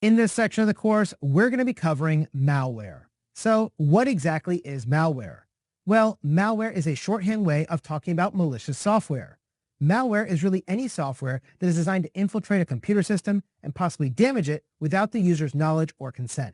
In this section of the course, we're going to be covering malware. So what exactly is malware? Well, malware is a shorthand way of talking about malicious software. Malware is really any software that is designed to infiltrate a computer system and possibly damage it without the user's knowledge or consent.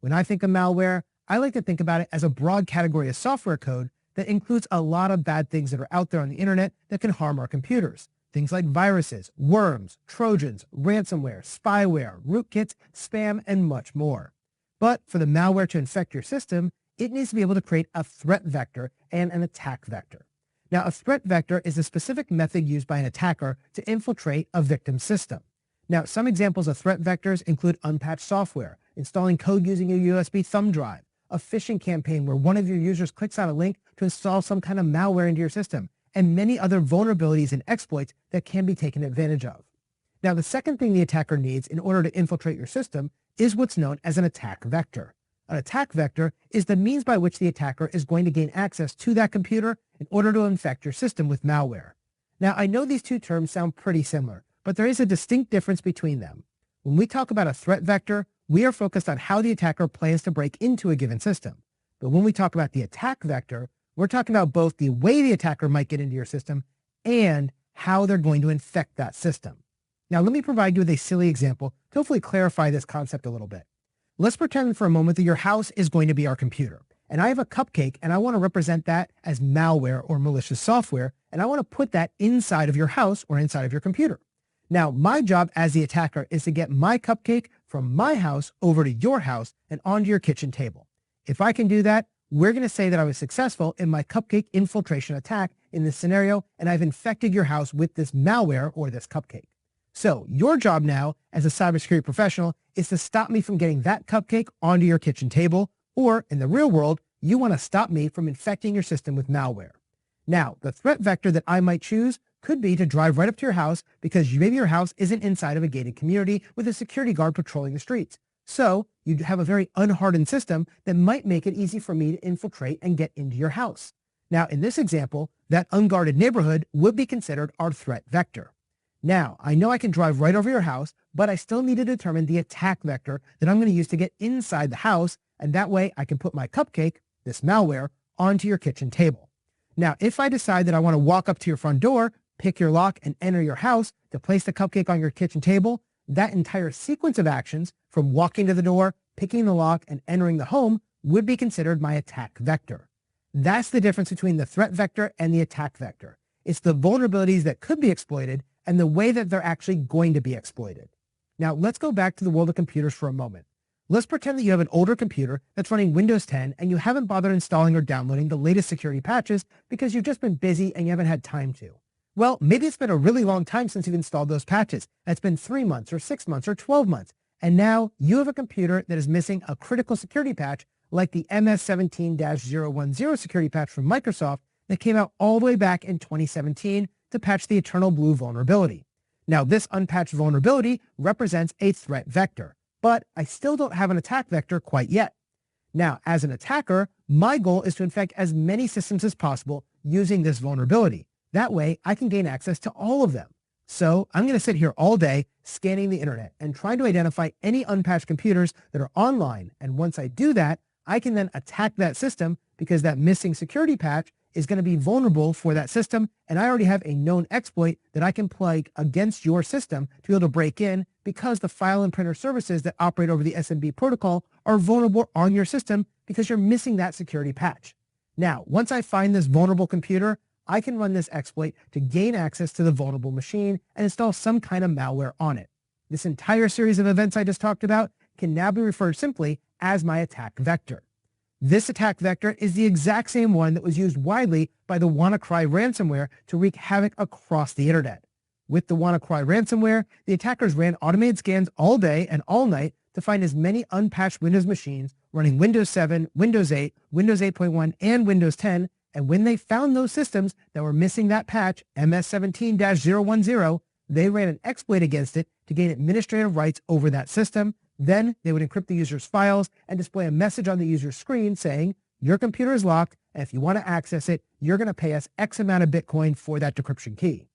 When I think of malware, I like to think about it as a broad category of software code that includes a lot of bad things that are out there on the internet that can harm our computers. Things like viruses, worms, trojans, ransomware, spyware, rootkits, spam, and much more. But for the malware to infect your system, it needs to be able to create a threat vector and an attack vector. Now, a threat vector is a specific method used by an attacker to infiltrate a victim's system. Now, some examples of threat vectors include unpatched software, installing code using a USB thumb drive, a phishing campaign where one of your users clicks on a link to install some kind of malware into your system, and many other vulnerabilities and exploits that can be taken advantage of. Now, the second thing the attacker needs in order to infiltrate your system is what's known as an attack vector. An attack vector is the means by which the attacker is going to gain access to that computer in order to infect your system with malware. Now, I know these two terms sound pretty similar, but there is a distinct difference between them. When we talk about a threat vector, we are focused on how the attacker plans to break into a given system. But when we talk about the attack vector, we're talking about both the way the attacker might get into your system and how they're going to infect that system. Now, let me provide you with a silly example to hopefully clarify this concept a little bit. Let's pretend for a moment that your house is going to be our computer, and I have a cupcake and I want to represent that as malware or malicious software, and I want to put that inside of your house or inside of your computer. Now, my job as the attacker is to get my cupcake from my house over to your house and onto your kitchen table. If I can do that, we're going to say that I was successful in my cupcake infiltration attack in this scenario, and I've infected your house with this malware or this cupcake. So your job now as a cybersecurity professional is to stop me from getting that cupcake onto your kitchen table, or in the real world, you want to stop me from infecting your system with malware. Now, the threat vector that I might choose could be to drive right up to your house because maybe your house isn't inside of a gated community with a security guard patrolling the streets. So you have a very unhardened system that might make it easy for me to infiltrate and get into your house. Now, in this example, that unguarded neighborhood would be considered our threat vector. Now, I know I can drive right over your house, but I still need to determine the attack vector that I'm going to use to get inside the house, and that way I can put my cupcake, this malware, onto your kitchen table. Now, if I decide that I want to walk up to your front door, pick your lock, and enter your house to place the cupcake on your kitchen table, that entire sequence of actions, from walking to the door, picking the lock, and entering the home, would be considered my attack vector. That's the difference between the threat vector and the attack vector. It's the vulnerabilities that could be exploited and the way that they're actually going to be exploited. Now, let's go back to the world of computers for a moment. Let's pretend that you have an older computer that's running Windows 10 and you haven't bothered installing or downloading the latest security patches because you've just been busy and you haven't had time to. Well, maybe it's been a really long time since you've installed those patches. It's been 3 months or 6 months or 12 months. And now you have a computer that is missing a critical security patch like the MS17-010 security patch from Microsoft that came out all the way back in 2017 to patch the Eternal Blue vulnerability. Now, this unpatched vulnerability represents a threat vector, but I still don't have an attack vector quite yet. Now, as an attacker, my goal is to infect as many systems as possible using this vulnerability. That way, I can gain access to all of them. So I'm going to sit here all day scanning the internet and trying to identify any unpatched computers that are online. And once I do that, I can then attack that system because that missing security patch is going to be vulnerable for that system. And I already have a known exploit that I can plug against your system to be able to break in because the file and printer services that operate over the SMB protocol are vulnerable on your system because you're missing that security patch. Now, once I find this vulnerable computer, I can run this exploit to gain access to the vulnerable machine and install some kind of malware on it. This entire series of events I just talked about can now be referred simply as my attack vector. This attack vector is the exact same one that was used widely by the WannaCry ransomware to wreak havoc across the internet. With the WannaCry ransomware, the attackers ran automated scans all day and all night to find as many unpatched Windows machines running Windows 7, Windows 8, Windows 8.1, and Windows 10. And when they found those systems that were missing that patch, MS17-010, they ran an exploit against it to gain administrative rights over that system. Then they would encrypt the user's files and display a message on the user's screen saying, your computer is locked, and if you want to access it, you're going to pay us X amount of Bitcoin for that decryption key.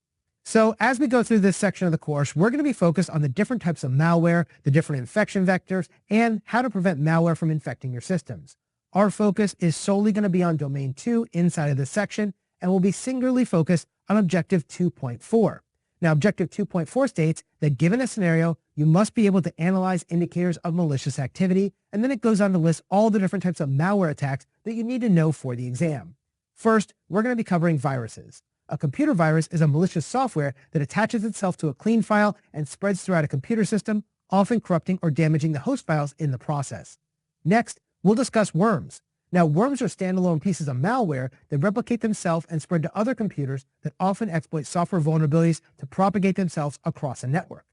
So as we go through this section of the course, we're going to be focused on the different types of malware, the different infection vectors, and how to prevent malware from infecting your systems. Our focus is solely going to be on Domain 2 inside of this section, and we'll be singularly focused on Objective 2.4. Now, Objective 2.4 states that given a scenario, you must be able to analyze indicators of malicious activity, and then it goes on to list all the different types of malware attacks that you need to know for the exam. First, we're going to be covering viruses. A computer virus is a malicious software that attaches itself to a clean file and spreads throughout a computer system, often corrupting or damaging the host files in the process. Next, we'll discuss worms. Now, worms are standalone pieces of malware that replicate themselves and spread to other computers that often exploit software vulnerabilities to propagate themselves across a network.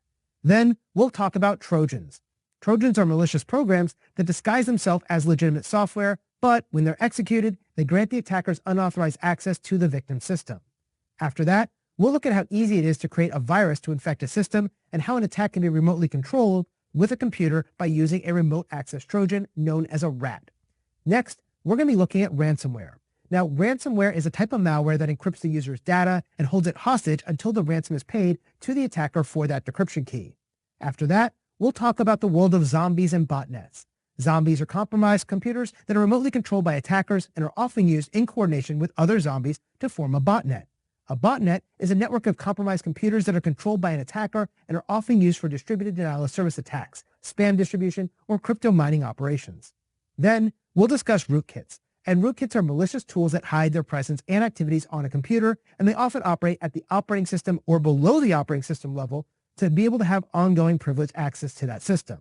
Then, we'll talk about Trojans. Trojans are malicious programs that disguise themselves as legitimate software, but when they're executed, they grant the attackers unauthorized access to the victim system. After that, we'll look at how easy it is to create a virus to infect a system and how an attack can be remotely controlled with a computer by using a remote access Trojan known as a RAT. Next, we're going to be looking at ransomware. Now, ransomware is a type of malware that encrypts the user's data and holds it hostage until the ransom is paid to the attacker for that decryption key. After that, we'll talk about the world of zombies and botnets. Zombies are compromised computers that are remotely controlled by attackers and are often used in coordination with other zombies to form a botnet. A botnet is a network of compromised computers that are controlled by an attacker and are often used for distributed denial-of-service attacks, spam distribution, or crypto mining operations. Then, we'll discuss rootkits. And rootkits are malicious tools that hide their presence and activities on a computer, and they often operate at the operating system or below the operating system level to be able to have ongoing privileged access to that system.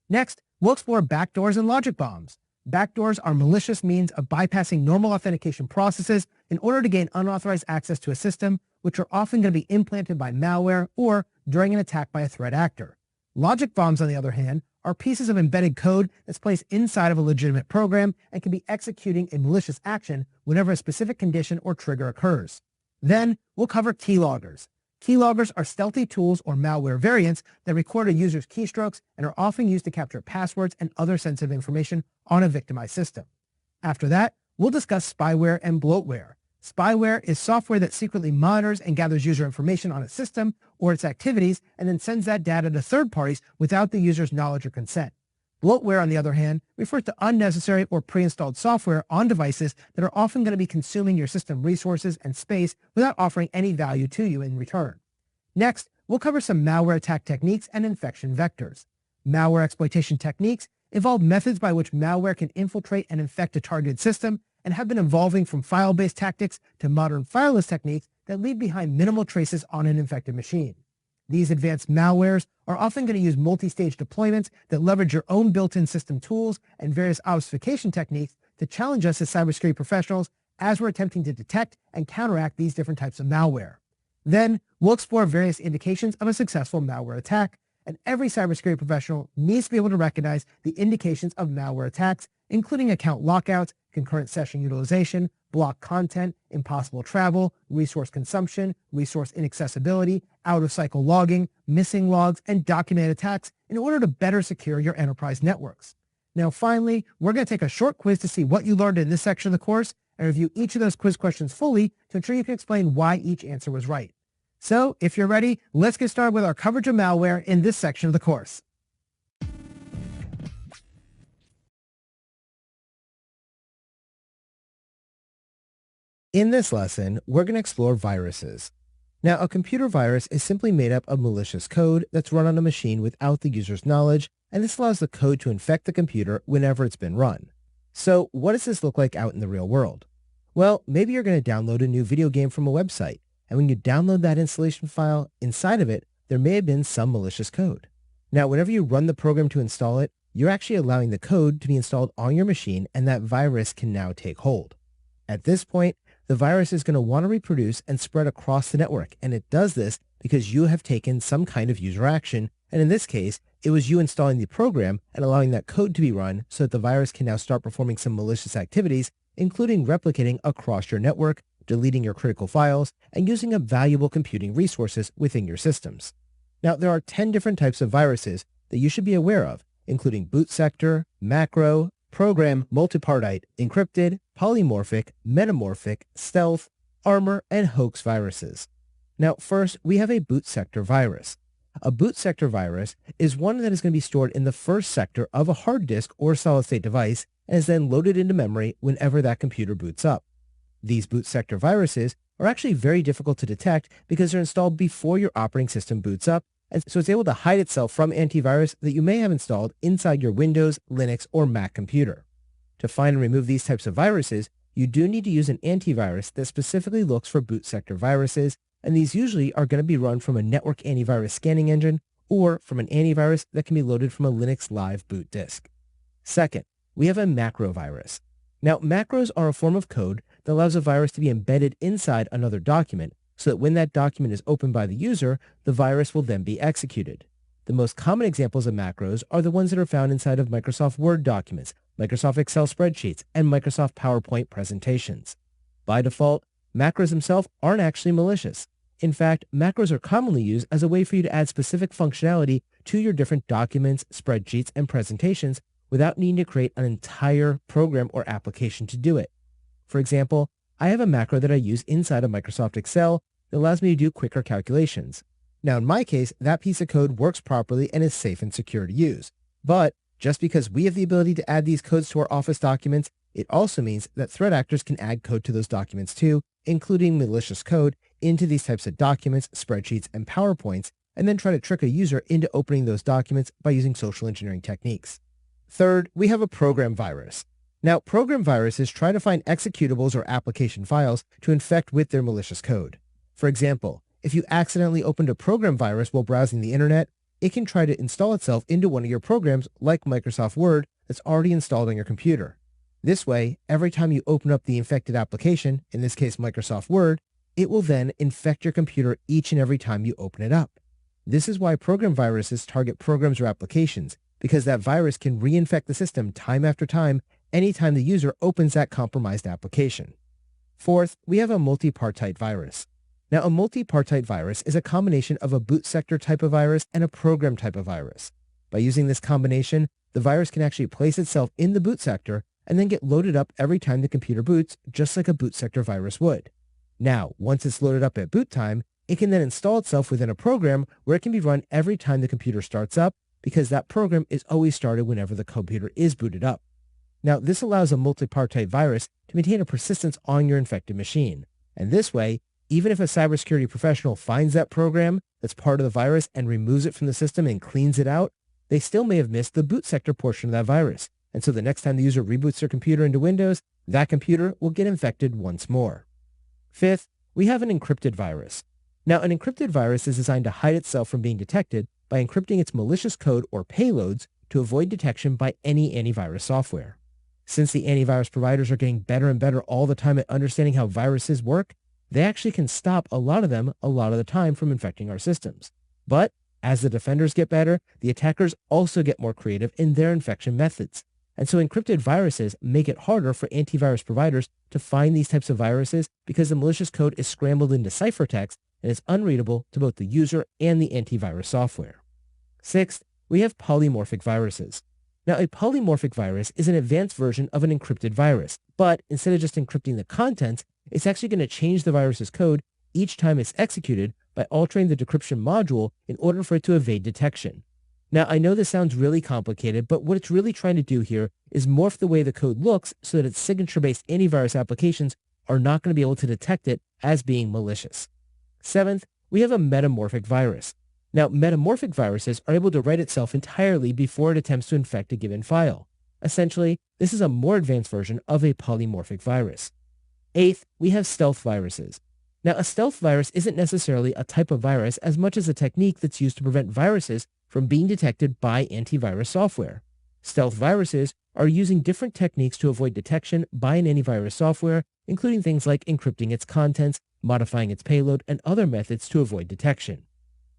Next, we'll explore backdoors and logic bombs. Backdoors are malicious means of bypassing normal authentication processes in order to gain unauthorized access to a system, which are often going to be implanted by malware or during an attack by a threat actor. Logic bombs, on the other hand, are pieces of embedded code that's placed inside of a legitimate program and can be executing a malicious action whenever a specific condition or trigger occurs. Then, we'll cover keyloggers. Keyloggers are stealthy tools or malware variants that record a user's keystrokes and are often used to capture passwords and other sensitive information on a victimized system. After that, we'll discuss spyware and bloatware. Spyware is software that secretly monitors and gathers user information on a system or its activities and then sends that data to third parties without the user's knowledge or consent. Bloatware, on the other hand, refers to unnecessary or pre-installed software on devices that are often going to be consuming your system resources and space without offering any value to you in return. Next, we'll cover some malware attack techniques and infection vectors. Malware exploitation techniques involve methods by which malware can infiltrate and infect a targeted system and have been evolving from file-based tactics to modern fileless techniques that leave behind minimal traces on an infected machine. These advanced malwares are often going to use multi-stage deployments that leverage your own built-in system tools and various obfuscation techniques to challenge us as cybersecurity professionals as we're attempting to detect and counteract these different types of malware. Then, we'll explore various indications of a successful malware attack, and every cybersecurity professional needs to be able to recognize the indications of malware attacks, including account lockouts, concurrent session utilization, blocked content, impossible travel, resource consumption, resource inaccessibility, out-of-cycle logging, missing logs, and documented attacks in order to better secure your enterprise networks. Now, finally, we're going to take a short quiz to see what you learned in this section of the course and review each of those quiz questions fully to ensure you can explain why each answer was right. So, if you're ready, let's get started with our coverage of malware in this section of the course. In this lesson, we're going to explore viruses. Now, a computer virus is simply made up of malicious code that's run on a machine without the user's knowledge, and this allows the code to infect the computer whenever it's been run. So, what does this look like out in the real world? Well, maybe you're going to download a new video game from a website, and when you download that installation file, inside of it, there may have been some malicious code. Now, whenever you run the program to install it, you're actually allowing the code to be installed on your machine, and that virus can now take hold. At this point, the virus is going to want to reproduce and spread across the network, and it does this because you have taken some kind of user action, and in this case, it was you installing the program and allowing that code to be run so that the virus can now start performing some malicious activities, including replicating across your network, deleting your critical files, and using up valuable computing resources within your systems. Now, there are 10 different types of viruses that you should be aware of, including boot sector, macro, program, multipartite, encrypted, polymorphic, metamorphic, stealth, armor, and hoax viruses. Now, first, we have a boot sector virus. A boot sector virus is one that is going to be stored in the first sector of a hard disk or solid-state device and is then loaded into memory whenever that computer boots up. These boot sector viruses are actually very difficult to detect because they're installed before your operating system boots up, and so it's able to hide itself from antivirus that you may have installed inside your Windows, Linux, or Mac computer. To find and remove these types of viruses, you do need to use an antivirus that specifically looks for boot sector viruses, and these usually are going to be run from a network antivirus scanning engine or from an antivirus that can be loaded from a Linux Live boot disk. Second, we have a macro virus. Now, macros are a form of code that allows a virus to be embedded inside another document so that when that document is opened by the user, the virus will then be executed. The most common examples of macros are the ones that are found inside of Microsoft Word documents, Microsoft Excel spreadsheets, and Microsoft PowerPoint presentations. By default, macros themselves aren't actually malicious. In fact, macros are commonly used as a way for you to add specific functionality to your different documents, spreadsheets, and presentations without needing to create an entire program or application to do it. For example, I have a macro that I use inside of Microsoft Excel that allows me to do quicker calculations. Now, in my case, that piece of code works properly and is safe and secure to use. But just because we have the ability to add these codes to our Office documents, it also means that threat actors can add code to those documents too, including malicious code, into these types of documents, spreadsheets, and PowerPoints, and then try to trick a user into opening those documents by using social engineering techniques. Third, we have a program virus. Now, program viruses try to find executables or application files to infect with their malicious code. For example, if you accidentally opened a program virus while browsing the internet, it can try to install itself into one of your programs like Microsoft Word that's already installed on your computer. This way, every time you open up the infected application, in this case Microsoft Word, it will then infect your computer each and every time you open it up. This is why program viruses target programs or applications, because that virus can reinfect the system time after time anytime the user opens that compromised application. Fourth, we have a multipartite virus. Now, a multipartite virus is a combination of a boot sector type of virus and a program type of virus. By using this combination, the virus can actually place itself in the boot sector and then get loaded up every time the computer boots, just like a boot sector virus would. Now, once it's loaded up at boot time, it can then install itself within a program where it can be run every time the computer starts up, because that program is always started whenever the computer is booted up. Now, this allows a multipartite virus to maintain a persistence on your infected machine. And this way, even if a cybersecurity professional finds that program that's part of the virus and removes it from the system and cleans it out, they still may have missed the boot sector portion of that virus. And so the next time the user reboots their computer into Windows, that computer will get infected once more. Fifth, we have an encrypted virus. Now, an encrypted virus is designed to hide itself from being detected by encrypting its malicious code or payloads to avoid detection by any antivirus software. Since the antivirus providers are getting better and better all the time at understanding how viruses work, they actually can stop a lot of them a lot of the time from infecting our systems. But as the defenders get better, the attackers also get more creative in their infection methods. And so encrypted viruses make it harder for antivirus providers to find these types of viruses because the malicious code is scrambled into ciphertext and is unreadable to both the user and the antivirus software. Sixth, we have polymorphic viruses. Now, a polymorphic virus is an advanced version of an encrypted virus, but instead of just encrypting the contents, it's actually going to change the virus's code each time it's executed by altering the decryption module in order for it to evade detection. Now, I know this sounds really complicated, but what it's really trying to do here is morph the way the code looks so that its signature-based antivirus applications are not going to be able to detect it as being malicious. Seventh, we have a metamorphic virus. Now, metamorphic viruses are able to write itself entirely before it attempts to infect a given file. Essentially, this is a more advanced version of a polymorphic virus. Eighth, we have stealth viruses. Now, a stealth virus isn't necessarily a type of virus as much as a technique that's used to prevent viruses from being detected by antivirus software. Stealth viruses are using different techniques to avoid detection by an antivirus software, including things like encrypting its contents, modifying its payload, and other methods to avoid detection.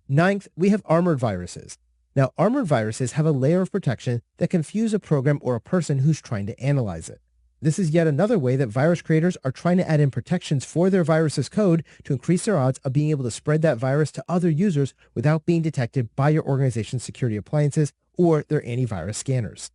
Ninth, we have armored viruses. Now, armored viruses have a layer of protection that can fuse a program or a person who's trying to analyze it. This is yet another way that virus creators are trying to add in protections for their virus's code to increase their odds of being able to spread that virus to other users without being detected by your organization's security appliances or their antivirus scanners.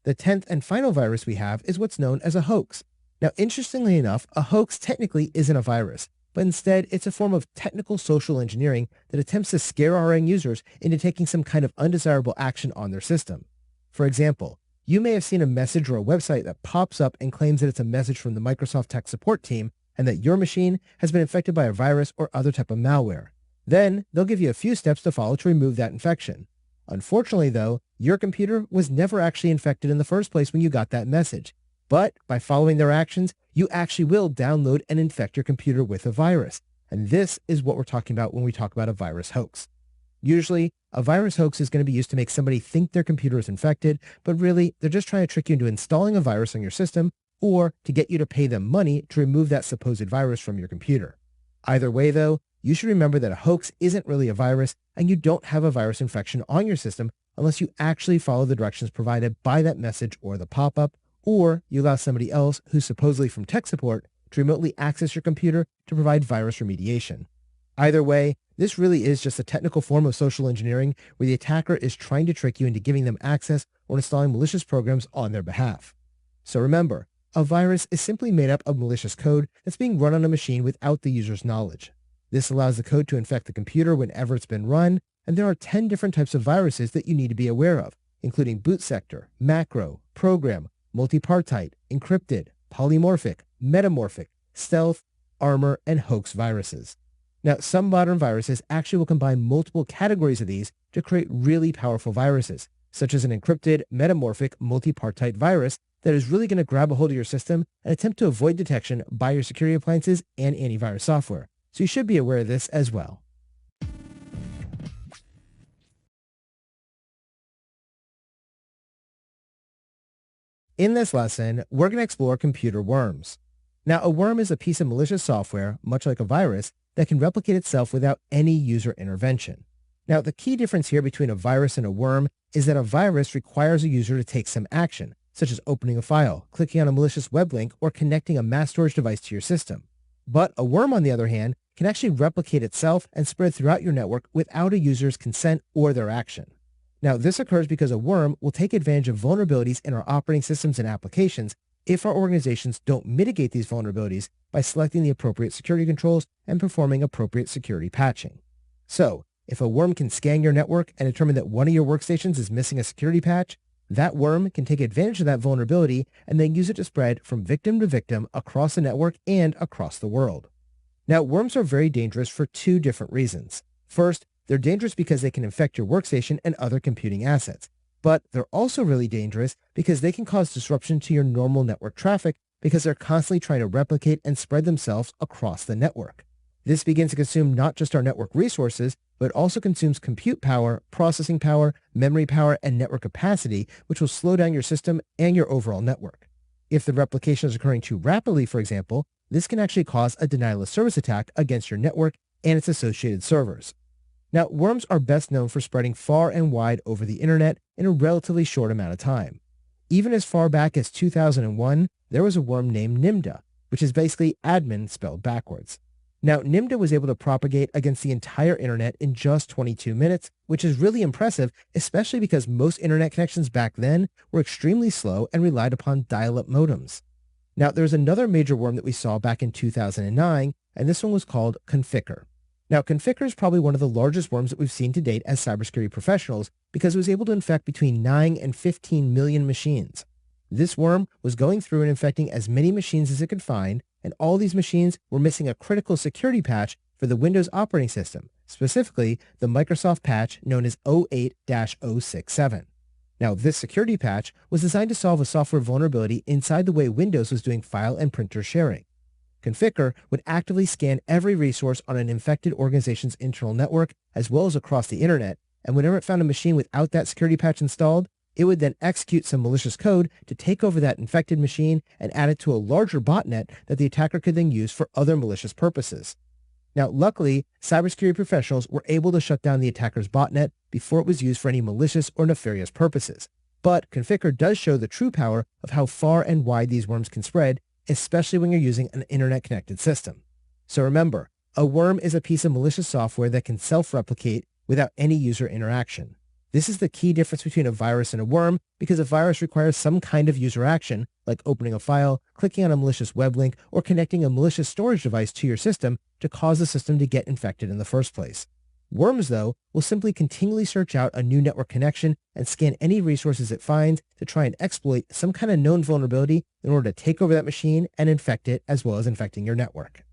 The 10th and final virus we have is what's known as a hoax. Now, interestingly enough, a hoax technically isn't a virus, but instead it's a form of technical social engineering that attempts to scare our end users into taking some kind of undesirable action on their system. For example, you may have seen a message or a website that pops up and claims that it's a message from the Microsoft tech support team and that your machine has been infected by a virus or other type of malware. Then they'll give you a few steps to follow to remove that infection. Unfortunately, though, your computer was never actually infected in the first place when you got that message. But by following their actions, you actually will download and infect your computer with a virus. And this is what we're talking about when we talk about a virus hoax. Usually, a virus hoax is going to be used to make somebody think their computer is infected, but really, they're just trying to trick you into installing a virus on your system or to get you to pay them money to remove that supposed virus from your computer. Either way, though, you should remember that a hoax isn't really a virus, and you don't have a virus infection on your system unless you actually follow the directions provided by that message or the pop-up, or you allow somebody else who's supposedly from tech support to remotely access your computer to provide virus remediation. Either way, this really is just a technical form of social engineering where the attacker is trying to trick you into giving them access or installing malicious programs on their behalf. So remember, a virus is simply made up of malicious code that's being run on a machine without the user's knowledge. This allows the code to infect the computer whenever it's been run, and there are 10 different types of viruses that you need to be aware of, including boot sector, macro, program, multipartite, encrypted, polymorphic, metamorphic, stealth, armor, and hoax viruses. Now, some modern viruses actually will combine multiple categories of these to create really powerful viruses, such as an encrypted, metamorphic, multipartite virus that is really going to grab a hold of your system and attempt to avoid detection by your security appliances and antivirus software. So you should be aware of this as well. In this lesson, we're going to explore computer worms. Now, a worm is a piece of malicious software, much like a virus, that can replicate itself without any user intervention. Now, the key difference here between a virus and a worm is that a virus requires a user to take some action, such as opening a file, clicking on a malicious web link, or connecting a mass storage device to your system. But a worm, on the other hand, can actually replicate itself and spread throughout your network without a user's consent or their action. Now, this occurs because a worm will take advantage of vulnerabilities in our operating systems and applications if our organizations don't mitigate these vulnerabilities by selecting the appropriate security controls and performing appropriate security patching. So, if a worm can scan your network and determine that one of your workstations is missing a security patch, that worm can take advantage of that vulnerability and then use it to spread from victim to victim across the network and across the world. Now, worms are very dangerous for two different reasons. First, they're dangerous because they can infect your workstation and other computing assets. But they're also really dangerous because they can cause disruption to your normal network traffic because they're constantly trying to replicate and spread themselves across the network. This begins to consume not just our network resources, but also consumes compute power, processing power, memory power, and network capacity, which will slow down your system and your overall network. If the replication is occurring too rapidly, for example, this can actually cause a denial of service attack against your network and its associated servers. Now, worms are best known for spreading far and wide over the internet in a relatively short amount of time. Even as far back as 2001, there was a worm named Nimda, which is basically admin spelled backwards. Now, Nimda was able to propagate against the entire internet in just 22 minutes, which is really impressive, especially because most internet connections back then were extremely slow and relied upon dial-up modems. Now, there's another major worm that we saw back in 2009, and this one was called Conficker. Now, Conficker is probably one of the largest worms that we've seen to date as cybersecurity professionals because it was able to infect between 9 and 15 million machines. This worm was going through and infecting as many machines as it could find, and all these machines were missing a critical security patch for the Windows operating system, specifically the Microsoft patch known as 08-067. Now, this security patch was designed to solve a software vulnerability inside the way Windows was doing file and printer sharing. Conficker would actively scan every resource on an infected organization's internal network as well as across the internet, and whenever it found a machine without that security patch installed, it would then execute some malicious code to take over that infected machine and add it to a larger botnet that the attacker could then use for other malicious purposes. Now, luckily, cybersecurity professionals were able to shut down the attacker's botnet before it was used for any malicious or nefarious purposes. But Conficker does show the true power of how far and wide these worms can spread, especially when you're using an internet-connected system. So remember, a worm is a piece of malicious software that can self-replicate without any user interaction. This is the key difference between a virus and a worm, because a virus requires some kind of user action, like opening a file, clicking on a malicious web link, or connecting a malicious storage device to your system to cause the system to get infected in the first place. Worms, though, will simply continually search out a new network connection and scan any resources it finds to try and exploit some kind of known vulnerability in order to take over that machine and infect it, as well as infecting your network.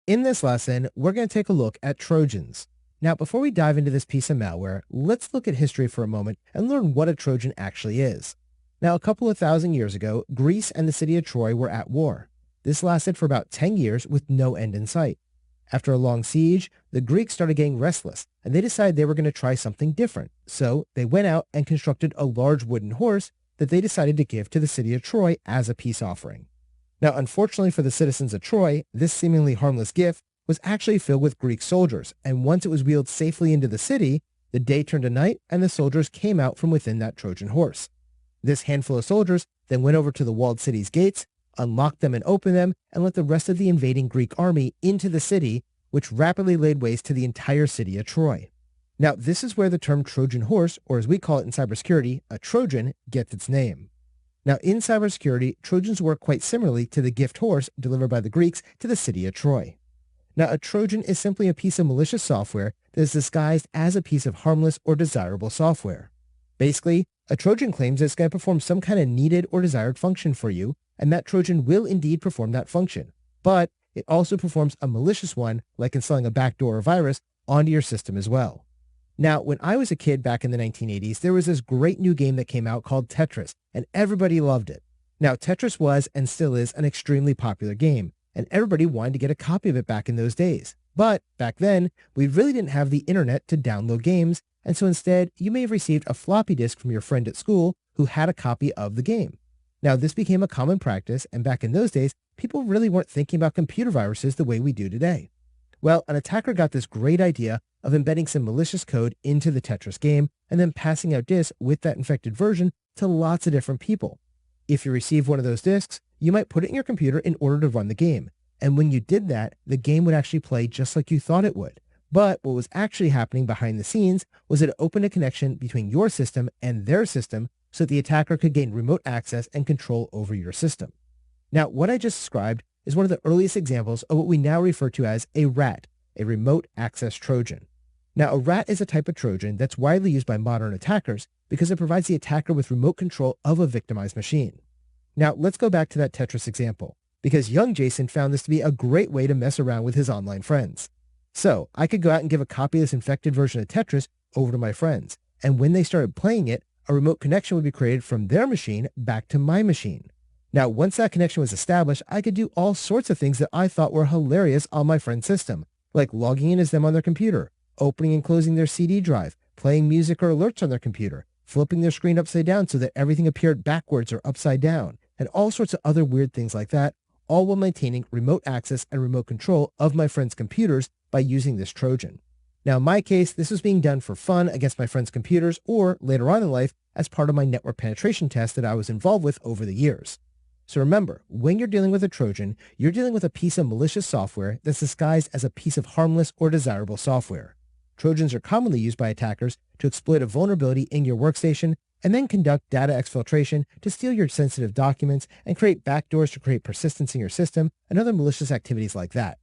In this lesson, we're going to take a look at Trojans. Now, before we dive into this piece of malware, let's look at history for a moment and learn what a Trojan actually is. Now, a couple of thousand years ago, Greece and the city of Troy were at war. This lasted for about 10 years with no end in sight. After a long siege, the Greeks started getting restless, and they decided they were going to try something different. So they went out and constructed a large wooden horse that they decided to give to the city of Troy as a peace offering. Now, unfortunately for the citizens of Troy, this seemingly harmless gift was actually filled with Greek soldiers, and once it was wheeled safely into the city, the day turned to night and the soldiers came out from within that Trojan horse. This handful of soldiers then went over to the walled city's gates, unlocked them and opened them, and let the rest of the invading Greek army into the city, which rapidly laid waste to the entire city of Troy. Now, this is where the term Trojan horse, or as we call it in cybersecurity, a Trojan, gets its name. Now, in cybersecurity, Trojans work quite similarly to the gift horse delivered by the Greeks to the city of Troy. Now, a Trojan is simply a piece of malicious software that is disguised as a piece of harmless or desirable software. Basically, a Trojan claims it's going to perform some kind of needed or desired function for you, and that Trojan will indeed perform that function. But it also performs a malicious one, like installing a backdoor or virus, onto your system as well. Now, when I was a kid back in the 1980s, there was this great new game that came out called Tetris, and everybody loved it. Now, Tetris was and still is an extremely popular game, and everybody wanted to get a copy of it back in those days. But back then, we really didn't have the internet to download games, and so instead, you may have received a floppy disk from your friend at school who had a copy of the game. Now, this became a common practice, and back in those days, people really weren't thinking about computer viruses the way we do today. Well, an attacker got this great idea of embedding some malicious code into the Tetris game and then passing out disks with that infected version to lots of different people. If you receive one of those disks, you might put it in your computer in order to run the game. And when you did that, the game would actually play just like you thought it would. But what was actually happening behind the scenes was that it opened a connection between your system and their system so that the attacker could gain remote access and control over your system. Now, what I just described is one of the earliest examples of what we now refer to as a RAT, a remote access Trojan. Now, a RAT is a type of Trojan that's widely used by modern attackers because it provides the attacker with remote control of a victimized machine. Now, let's go back to that Tetris example, because young Jason found this to be a great way to mess around with his online friends. So, I could go out and give a copy of this infected version of Tetris over to my friends, and when they started playing it, a remote connection would be created from their machine back to my machine. Now, once that connection was established, I could do all sorts of things that I thought were hilarious on my friend's system, like logging in as them on their computer, opening and closing their CD drive, playing music or alerts on their computer, flipping their screen upside down so that everything appeared backwards or upside down, and all sorts of other weird things like that, all while maintaining remote access and remote control of my friends' computers by using this Trojan. Now, in my case, this was being done for fun against my friends' computers or later on in life as part of my network penetration test that I was involved with over the years. So remember, when you're dealing with a Trojan, you're dealing with a piece of malicious software that's disguised as a piece of harmless or desirable software. Trojans are commonly used by attackers to exploit a vulnerability in your workstation and then conduct data exfiltration to steal your sensitive documents and create backdoors to create persistence in your system and other malicious activities like that.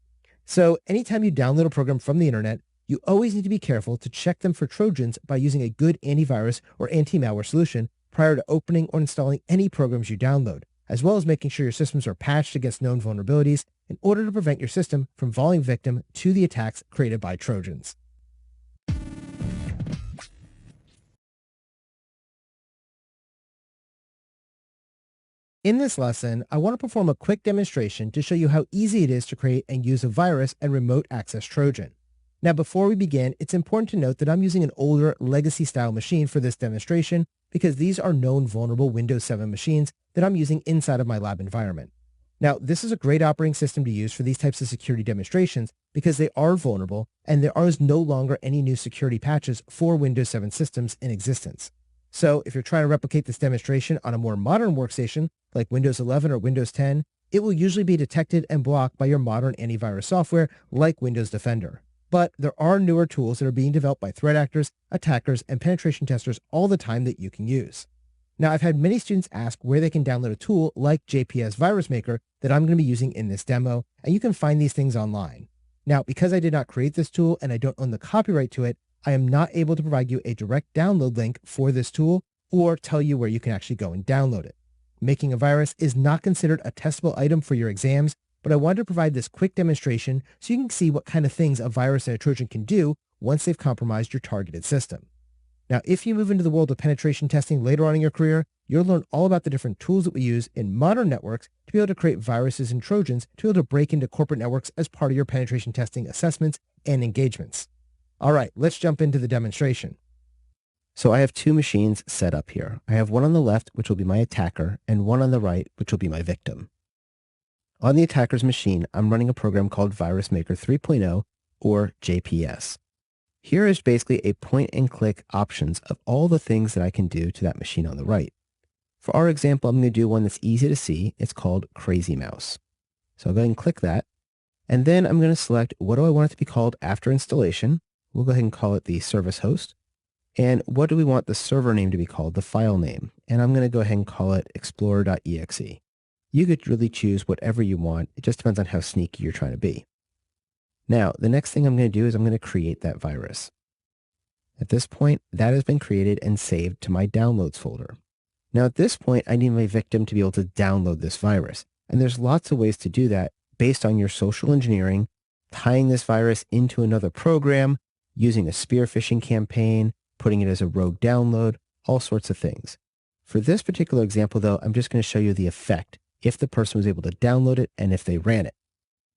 So anytime you download a program from the internet, you always need to be careful to check them for Trojans by using a good antivirus or anti-malware solution prior to opening or installing any programs you download, as well as making sure your systems are patched against known vulnerabilities in order to prevent your system from falling victim to the attacks created by Trojans. In this lesson, I want to perform a quick demonstration to show you how easy it is to create and use a virus and remote access Trojan. Now, before we begin, it's important to note that I'm using an older legacy-style machine for this demonstration because these are known vulnerable Windows 7 machines that I'm using inside of my lab environment. Now, this is a great operating system to use for these types of security demonstrations because they are vulnerable and there are no longer any new security patches for Windows 7 systems in existence. So if you're trying to replicate this demonstration on a more modern workstation like Windows 11 or Windows 10, it will usually be detected and blocked by your modern antivirus software like Windows Defender. But there are newer tools that are being developed by threat actors, attackers, and penetration testers all the time that you can use. Now, I've had many students ask where they can download a tool like JPS Virus Maker that I'm going to be using in this demo, and you can find these things online. Now, because I did not create this tool and I don't own the copyright to it, I am not able to provide you a direct download link for this tool or tell you where you can actually go and download it. Making a virus is not considered a testable item for your exams, but I wanted to provide this quick demonstration so you can see what kind of things a virus and a Trojan can do once they've compromised your targeted system. Now, if you move into the world of penetration testing later on in your career, you'll learn all about the different tools that we use in modern networks to be able to create viruses and Trojans to be able to break into corporate networks as part of your penetration testing assessments and engagements. All right, let's jump into the demonstration. So I have two machines set up here. I have one on the left, which will be my attacker, and one on the right, which will be my victim. On the attacker's machine, I'm running a program called Virus Maker 3.0, or JPS. Here is basically a point-and-click options of all the things that I can do to that machine on the right. For our example, I'm going to do one that's easy to see. It's called Crazy Mouse. So I'll go ahead and click that. And then I'm going to select what do I want it to be called after installation. We'll go ahead and call it the service host. And what do we want the server name to be called, the file name? And I'm going to go ahead and call it explorer.exe. You could really choose whatever you want. It just depends on how sneaky you're trying to be. Now, the next thing I'm going to do is I'm going to create that virus. At this point, that has been created and saved to my downloads folder. Now, at this point, I need my victim to be able to download this virus. And there's lots of ways to do that based on your social engineering, tying this virus into another program, using a spear phishing campaign, putting it as a rogue download, all sorts of things. For this particular example, though, I'm just going to show you the effect if the person was able to download it and if they ran it.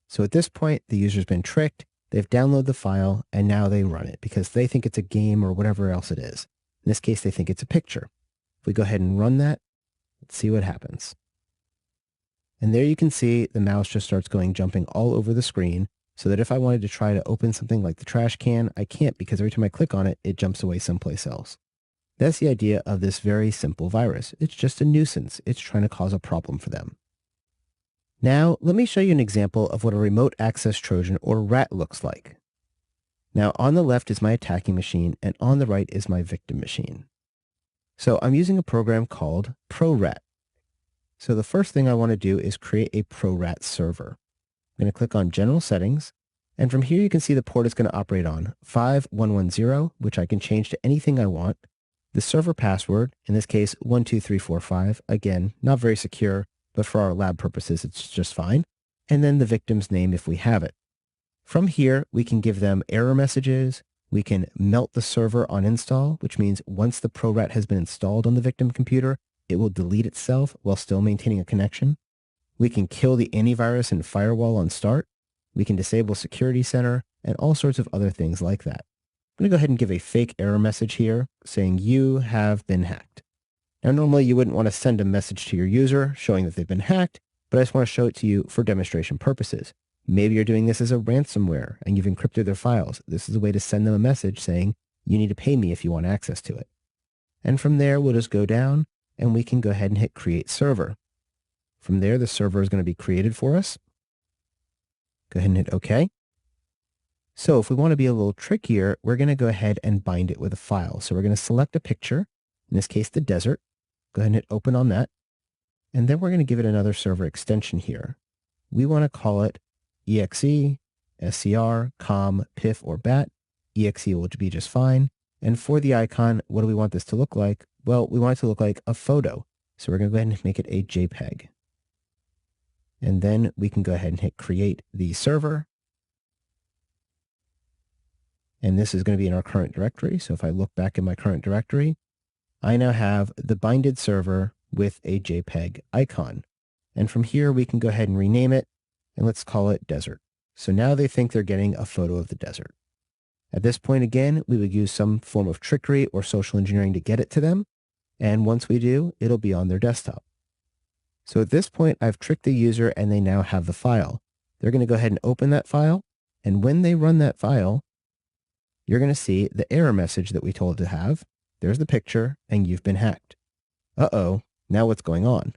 So at this point, the user's been tricked, they've downloaded the file, and now they run it because they think it's a game or whatever else it is. In this case, they think it's a picture. If we go ahead and run that, let's see what happens. And there you can see the mouse just starts jumping all over the screen, so that if I wanted to try to open something like the trash can, I can't because every time I click on it, it jumps away someplace else. That's the idea of this very simple virus. It's just a nuisance. It's trying to cause a problem for them. Now, let me show you an example of what a remote access Trojan or rat looks like. Now, on the left is my attacking machine, and on the right is my victim machine. So I'm using a program called ProRat. So the first thing I want to do is create a ProRat server. I'm going to click on General Settings, and from here you can see the port it's going to operate on, 5110, which I can change to anything I want. The server password, in this case 12345, again, not very secure, but for our lab purposes it's just fine. And then the victim's name if we have it. From here, we can give them error messages. We can melt the server on install, which means once the ProRat has been installed on the victim computer, it will delete itself while still maintaining a connection. We can kill the antivirus and firewall on start. We can disable Security Center and all sorts of other things like that. I'm going to go ahead and give a fake error message here saying you have been hacked. Now, normally you wouldn't want to send a message to your user showing that they've been hacked, but I just want to show it to you for demonstration purposes. Maybe you're doing this as a ransomware and you've encrypted their files. This is a way to send them a message saying you need to pay me if you want access to it. And from there, we'll just go down and we can go ahead and hit Create Server. From there, the server is going to be created for us. Go ahead and hit OK. So if we want to be a little trickier, we're going to go ahead and bind it with a file. So we're going to select a picture, in this case, the desert. Go ahead and hit Open on that. And then we're going to give it another server extension here. We want to call it exe, scr, com, pif, or bat. Exe will be just fine. And for the icon, what do we want this to look like? Well, we want it to look like a photo. So we're going to go ahead and make it a JPEG. And then we can go ahead and hit Create the server. And this is going to be in our current directory. So if I look back in my current directory, I now have the binded server with a JPEG icon. And from here, we can go ahead and rename it, and let's call it Desert. So now they think they're getting a photo of the desert. At this point, again, we would use some form of trickery or social engineering to get it to them. And once we do, it'll be on their desktop. So at this point, I've tricked the user and they now have the file. They're going to go ahead and open that file. And when they run that file, you're going to see the error message that we told it to have. There's the picture and you've been hacked. Uh-oh, now what's going on?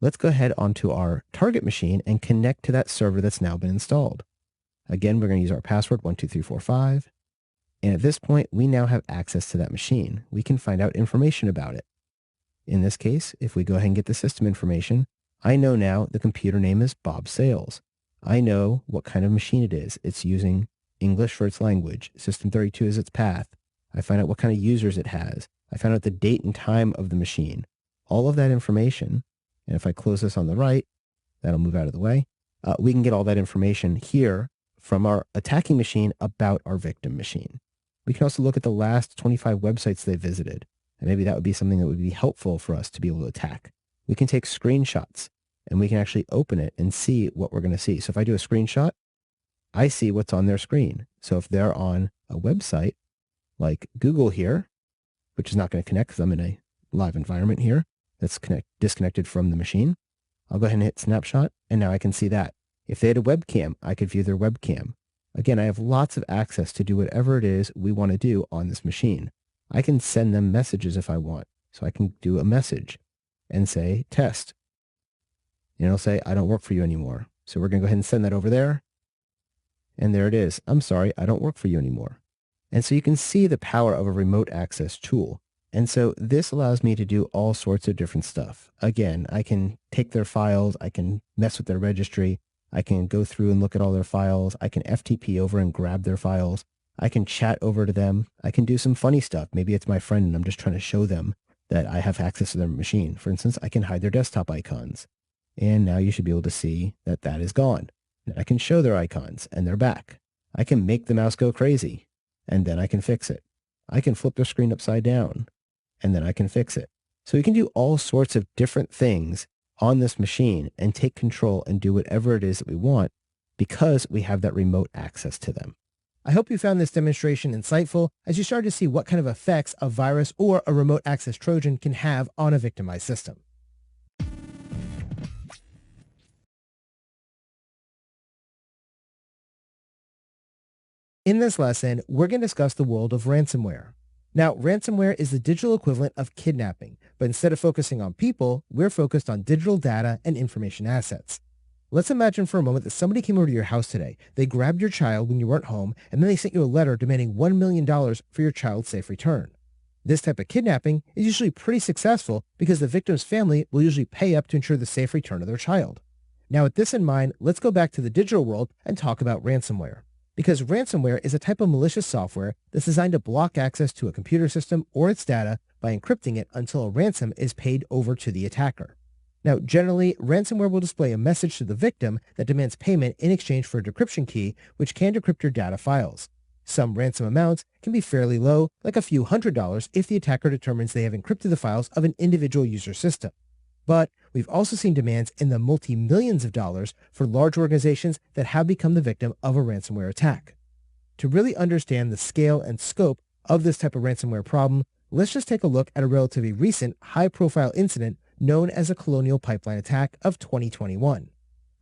Let's go ahead onto our target machine and connect to that server that's now been installed. Again, we're going to use our password 12345. And at this point, we now have access to that machine. We can find out information about it. In this case, if we go ahead and get the system information, I know now the computer name is Bob Sales. I know what kind of machine it is. It's using English for its language. System32 is its path. I find out what kind of users it has. I find out the date and time of the machine. All of that information, and if I close this on the right, that'll move out of the way. We can get all that information here from our attacking machine about our victim machine. We can also look at the last 25 websites they visited, and maybe that would be something that would be helpful for us to be able to attack. We can take screenshots, and we can actually open it and see what we're going to see. So if I do a screenshot, I see what's on their screen. So if they're on a website like Google here, which is not going to connect them in a live environment here, that's disconnected from the machine, I'll go ahead and hit snapshot, and now I can see that. If they had a webcam, I could view their webcam. Again, I have lots of access to do whatever it is we want to do on this machine. I can send them messages if I want. So I can do a message and say, test. And it'll say, I don't work for you anymore. So we're going to go ahead and send that over there. And there it is. I'm sorry, I don't work for you anymore. And so you can see the power of a remote access tool. And so this allows me to do all sorts of different stuff. Again, I can take their files. I can mess with their registry. I can go through and look at all their files. I can FTP over and grab their files. I can chat over to them. I can do some funny stuff. Maybe it's my friend and I'm just trying to show them that I have access to their machine. For instance, I can hide their desktop icons. And now you should be able to see that that is gone. And I can show their icons and they're back. I can make the mouse go crazy and then I can fix it. I can flip their screen upside down and then I can fix it. So we can do all sorts of different things on this machine and take control and do whatever it is that we want because we have that remote access to them. I hope you found this demonstration insightful as you started to see what kind of effects a virus or a remote access Trojan can have on a victimized system. In this lesson, we're going to discuss the world of ransomware. Now, ransomware is the digital equivalent of kidnapping, but instead of focusing on people, we're focused on digital data and information assets. Let's imagine for a moment that somebody came over to your house today. They grabbed your child when you weren't home, and then they sent you a letter demanding $1 million for your child's safe return. This type of kidnapping is usually pretty successful because the victim's family will usually pay up to ensure the safe return of their child. Now, with this in mind, let's go back to the digital world and talk about ransomware. Because ransomware is a type of malicious software that's designed to block access to a computer system or its data by encrypting it until a ransom is paid over to the attacker. Now, generally, ransomware will display a message to the victim that demands payment in exchange for a decryption key, which can decrypt your data files. Some ransom amounts can be fairly low, like a few $100s if the attacker determines they have encrypted the files of an individual user system. But we've also seen demands in the multi-millions of dollars for large organizations that have become the victim of a ransomware attack. To really understand the scale and scope of this type of ransomware problem, let's just take a look at a relatively recent high-profile incident known as the Colonial Pipeline attack of 2021.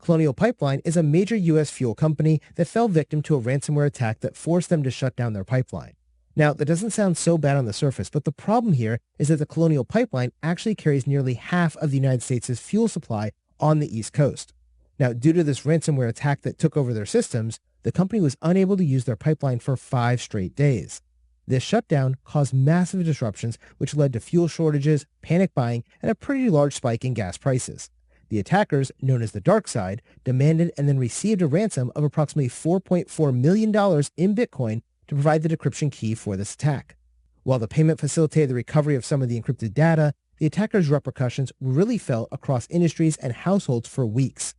Colonial Pipeline is a major U.S. fuel company that fell victim to a ransomware attack that forced them to shut down their pipeline. Now, that doesn't sound so bad on the surface, but the problem here is that the Colonial Pipeline actually carries nearly half of the United States' fuel supply on the East Coast. Now, due to this ransomware attack that took over their systems, the company was unable to use their pipeline for 5 straight days. This shutdown caused massive disruptions, which led to fuel shortages, panic buying, and a pretty large spike in gas prices. The attackers, known as the Dark Side, demanded and then received a ransom of approximately $4.4 million in Bitcoin to provide the decryption key for this attack. While the payment facilitated the recovery of some of the encrypted data, the attackers' repercussions really felt across industries and households for weeks.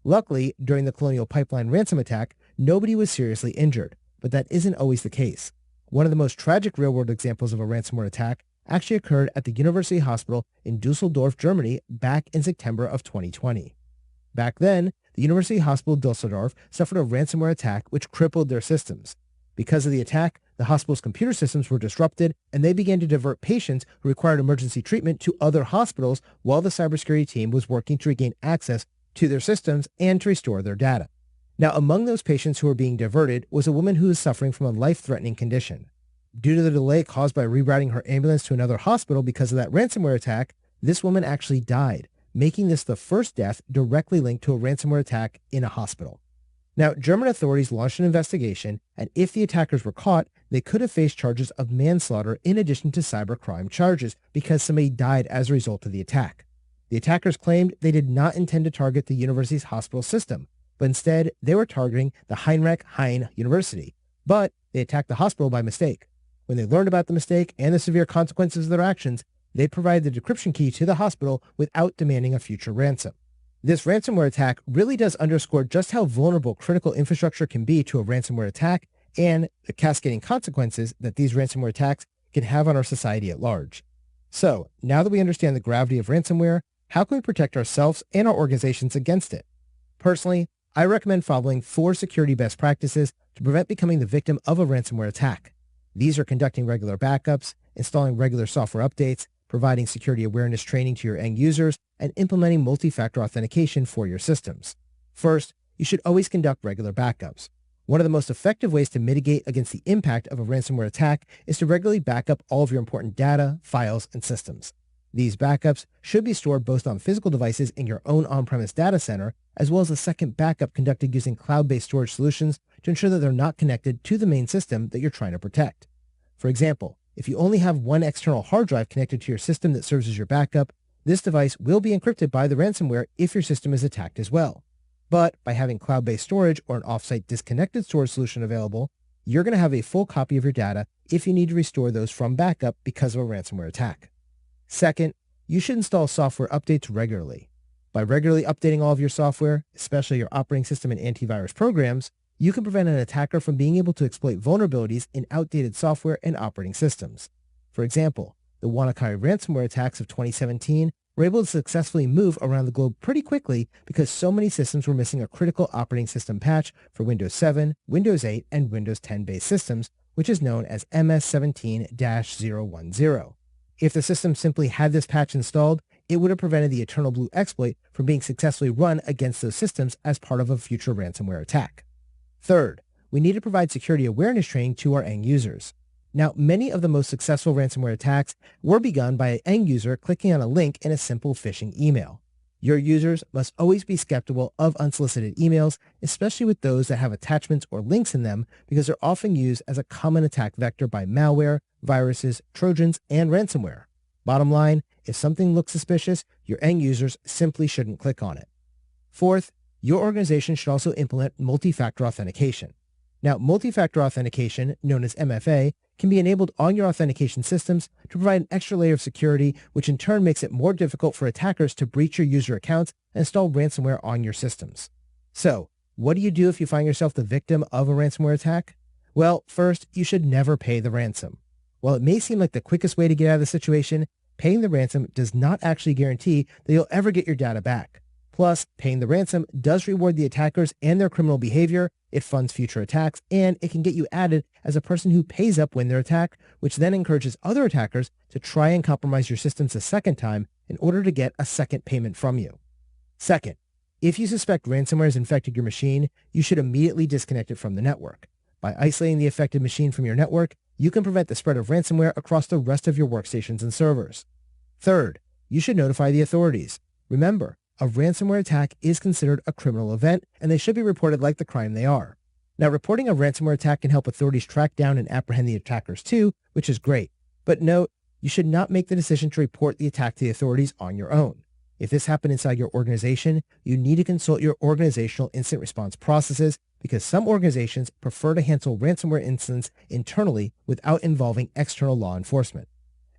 Luckily, during the Colonial Pipeline ransom attack, nobody was seriously injured, but that isn't always the case. One of the most tragic real-world examples of a ransomware attack actually occurred at the University Hospital in Dusseldorf, Germany, back in September of 2020. Back then, the University Hospital Dusseldorf suffered a ransomware attack which crippled their systems. Because of the attack, the hospital's computer systems were disrupted, and they began to divert patients who required emergency treatment to other hospitals while the cybersecurity team was working to regain access to their systems and to restore their data. Now, among those patients who were being diverted was a woman who was suffering from a life-threatening condition. Due to the delay caused by rerouting her ambulance to another hospital because of that ransomware attack, this woman actually died, making this the first death directly linked to a ransomware attack in a hospital. Now, German authorities launched an investigation, and if the attackers were caught, they could have faced charges of manslaughter in addition to cybercrime charges because somebody died as a result of the attack. The attackers claimed they did not intend to target the university's hospital system, but instead they were targeting the Heinrich Heine University, but they attacked the hospital by mistake. When they learned about the mistake and the severe consequences of their actions, they provided the decryption key to the hospital without demanding a future ransom. This ransomware attack really does underscore just how vulnerable critical infrastructure can be to a ransomware attack and the cascading consequences that these ransomware attacks can have on our society at large. So, now that we understand the gravity of ransomware, how can we protect ourselves and our organizations against it? Personally, I recommend following 4 security best practices to prevent becoming the victim of a ransomware attack. These are conducting regular backups, installing regular software updates, providing security awareness training to your end users, and implementing multi-factor authentication for your systems. First, you should always conduct regular backups. One of the most effective ways to mitigate against the impact of a ransomware attack is to regularly back up all of your important data, files, and systems. These backups should be stored both on physical devices in your own on-premise data center, as well as a second backup conducted using cloud-based storage solutions to ensure that they're not connected to the main system that you're trying to protect. For example, if you only have one external hard drive connected to your system that serves as your backup, this device will be encrypted by the ransomware if your system is attacked as well. But by having cloud-based storage or an off-site disconnected storage solution available, you're going to have a full copy of your data if you need to restore those from backup because of a ransomware attack. Second, you should install software updates regularly. By regularly updating all of your software, especially your operating system and antivirus programs, you can prevent an attacker from being able to exploit vulnerabilities in outdated software and operating systems. For example, the WannaCry ransomware attacks of 2017 were able to successfully move around the globe pretty quickly because so many systems were missing a critical operating system patch for Windows 7, Windows 8, and Windows 10 based systems, which is known as MS17-010. If the system simply had this patch installed, it would have prevented the Eternal Blue exploit from being successfully run against those systems as part of a future ransomware attack. Third, we need to provide security awareness training to our end users. Now, many of the most successful ransomware attacks were begun by an end user clicking on a link in a simple phishing email. Your users must always be skeptical of unsolicited emails, especially with those that have attachments or links in them, because they're often used as a common attack vector by malware, viruses, trojans, and ransomware. Bottom line, if something looks suspicious, your end users simply shouldn't click on it. Fourth, your organization should also implement multi-factor authentication. Now, multi-factor authentication, known as MFA, can be enabled on your authentication systems to provide an extra layer of security, which in turn makes it more difficult for attackers to breach your user accounts and install ransomware on your systems. So, what do you do if you find yourself the victim of a ransomware attack? Well, first, you should never pay the ransom. While it may seem like the quickest way to get out of the situation, paying the ransom does not actually guarantee that you'll ever get your data back. Plus, paying the ransom does reward the attackers and their criminal behavior, it funds future attacks, and it can get you added as a person who pays up when they're attacked, which then encourages other attackers to try and compromise your systems a second time in order to get a second payment from you. Second, if you suspect ransomware has infected your machine, you should immediately disconnect it from the network. By isolating the affected machine from your network, you can prevent the spread of ransomware across the rest of your workstations and servers. Third, you should notify the authorities. Remember, a ransomware attack is considered a criminal event, and they should be reported like the crime they are. Now, reporting a ransomware attack can help authorities track down and apprehend the attackers too, which is great. But note, you should not make the decision to report the attack to the authorities on your own. If this happened inside your organization, you need to consult your organizational incident response processes because some organizations prefer to handle ransomware incidents internally without involving external law enforcement.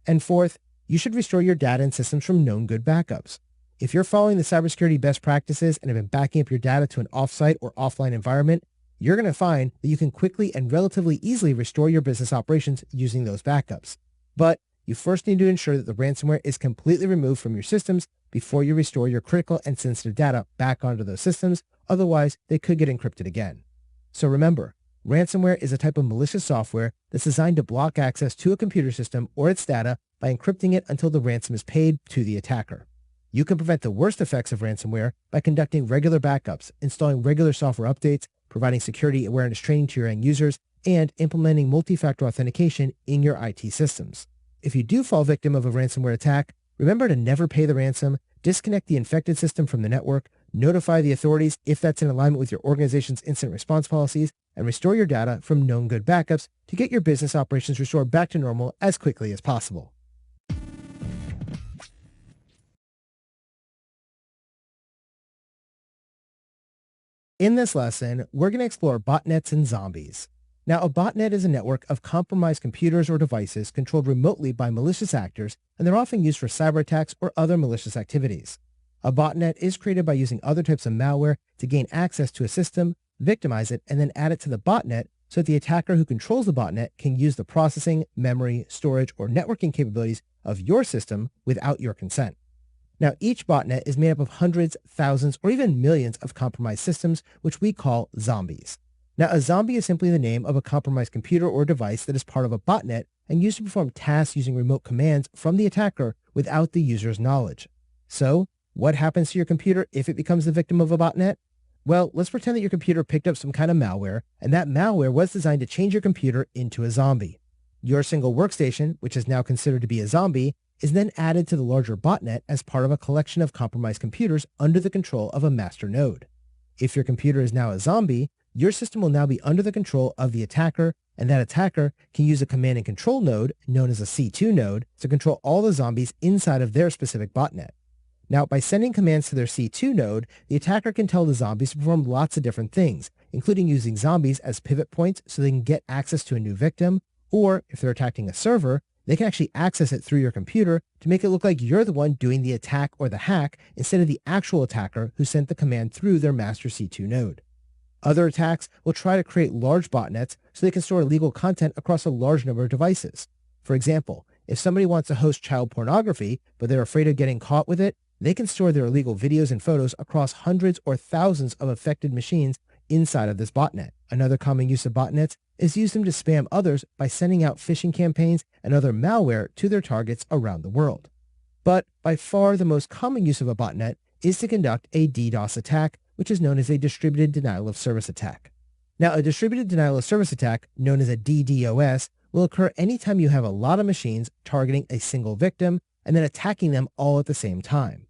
And fourth, you should restore your data and systems from known good backups. If you're following the cybersecurity best practices and have been backing up your data to an offsite or offline environment, you're going to find that you can quickly and relatively easily restore your business operations using those backups. But you first need to ensure that the ransomware is completely removed from your systems before you restore your critical and sensitive data back onto those systems, otherwise they could get encrypted again. So remember, ransomware is a type of malicious software that's designed to block access to a computer system or its data by encrypting it until the ransom is paid to the attacker. You can prevent the worst effects of ransomware by conducting regular backups, installing regular software updates, providing security awareness training to your end users, and implementing multi-factor authentication in your IT systems. If you do fall victim of a ransomware attack, remember to never pay the ransom, disconnect the infected system from the network, notify the authorities if that's in alignment with your organization's incident response policies, and restore your data from known good backups to get your business operations restored back to normal as quickly as possible. In this lesson, we're going to explore botnets and zombies. Now, a botnet is a network of compromised computers or devices controlled remotely by malicious actors, and they're often used for cyber attacks or other malicious activities. A botnet is created by using other types of malware to gain access to a system, victimize it, and then add it to the botnet so that the attacker who controls the botnet can use the processing, memory, storage, or networking capabilities of your system without your consent. Now, each botnet is made up of hundreds, thousands, or even millions of compromised systems, which we call zombies. Now, a zombie is simply the name of a compromised computer or device that is part of a botnet and used to perform tasks using remote commands from the attacker without the user's knowledge. So, what happens to your computer if it becomes the victim of a botnet? Well, let's pretend that your computer picked up some kind of malware, and that malware was designed to change your computer into a zombie. Your single workstation, which is now considered to be a zombie, is then added to the larger botnet as part of a collection of compromised computers under the control of a master node. If your computer is now a zombie, your system will now be under the control of the attacker, and that attacker can use a command and control node, known as a C2 node, to control all the zombies inside of their specific botnet. Now, by sending commands to their C2 node, the attacker can tell the zombies to perform lots of different things, including using zombies as pivot points so they can get access to a new victim, or if they're attacking a server, they can actually access it through your computer to make it look like you're the one doing the attack or the hack instead of the actual attacker who sent the command through their master C2 node. Other attacks will try to create large botnets so they can store illegal content across a large number of devices. For example, if somebody wants to host child pornography, but they're afraid of getting caught with it, they can store their illegal videos and photos across hundreds or thousands of affected machines inside of this botnet. Another common use of botnets is use them to spam others by sending out phishing campaigns and other malware to their targets around the world. But by far the most common use of a botnet is to conduct a DDoS attack, which is known as a distributed denial of service attack. Now, a distributed denial of service attack, known as a DDoS, will occur anytime you have a lot of machines targeting a single victim and then attacking them all at the same time.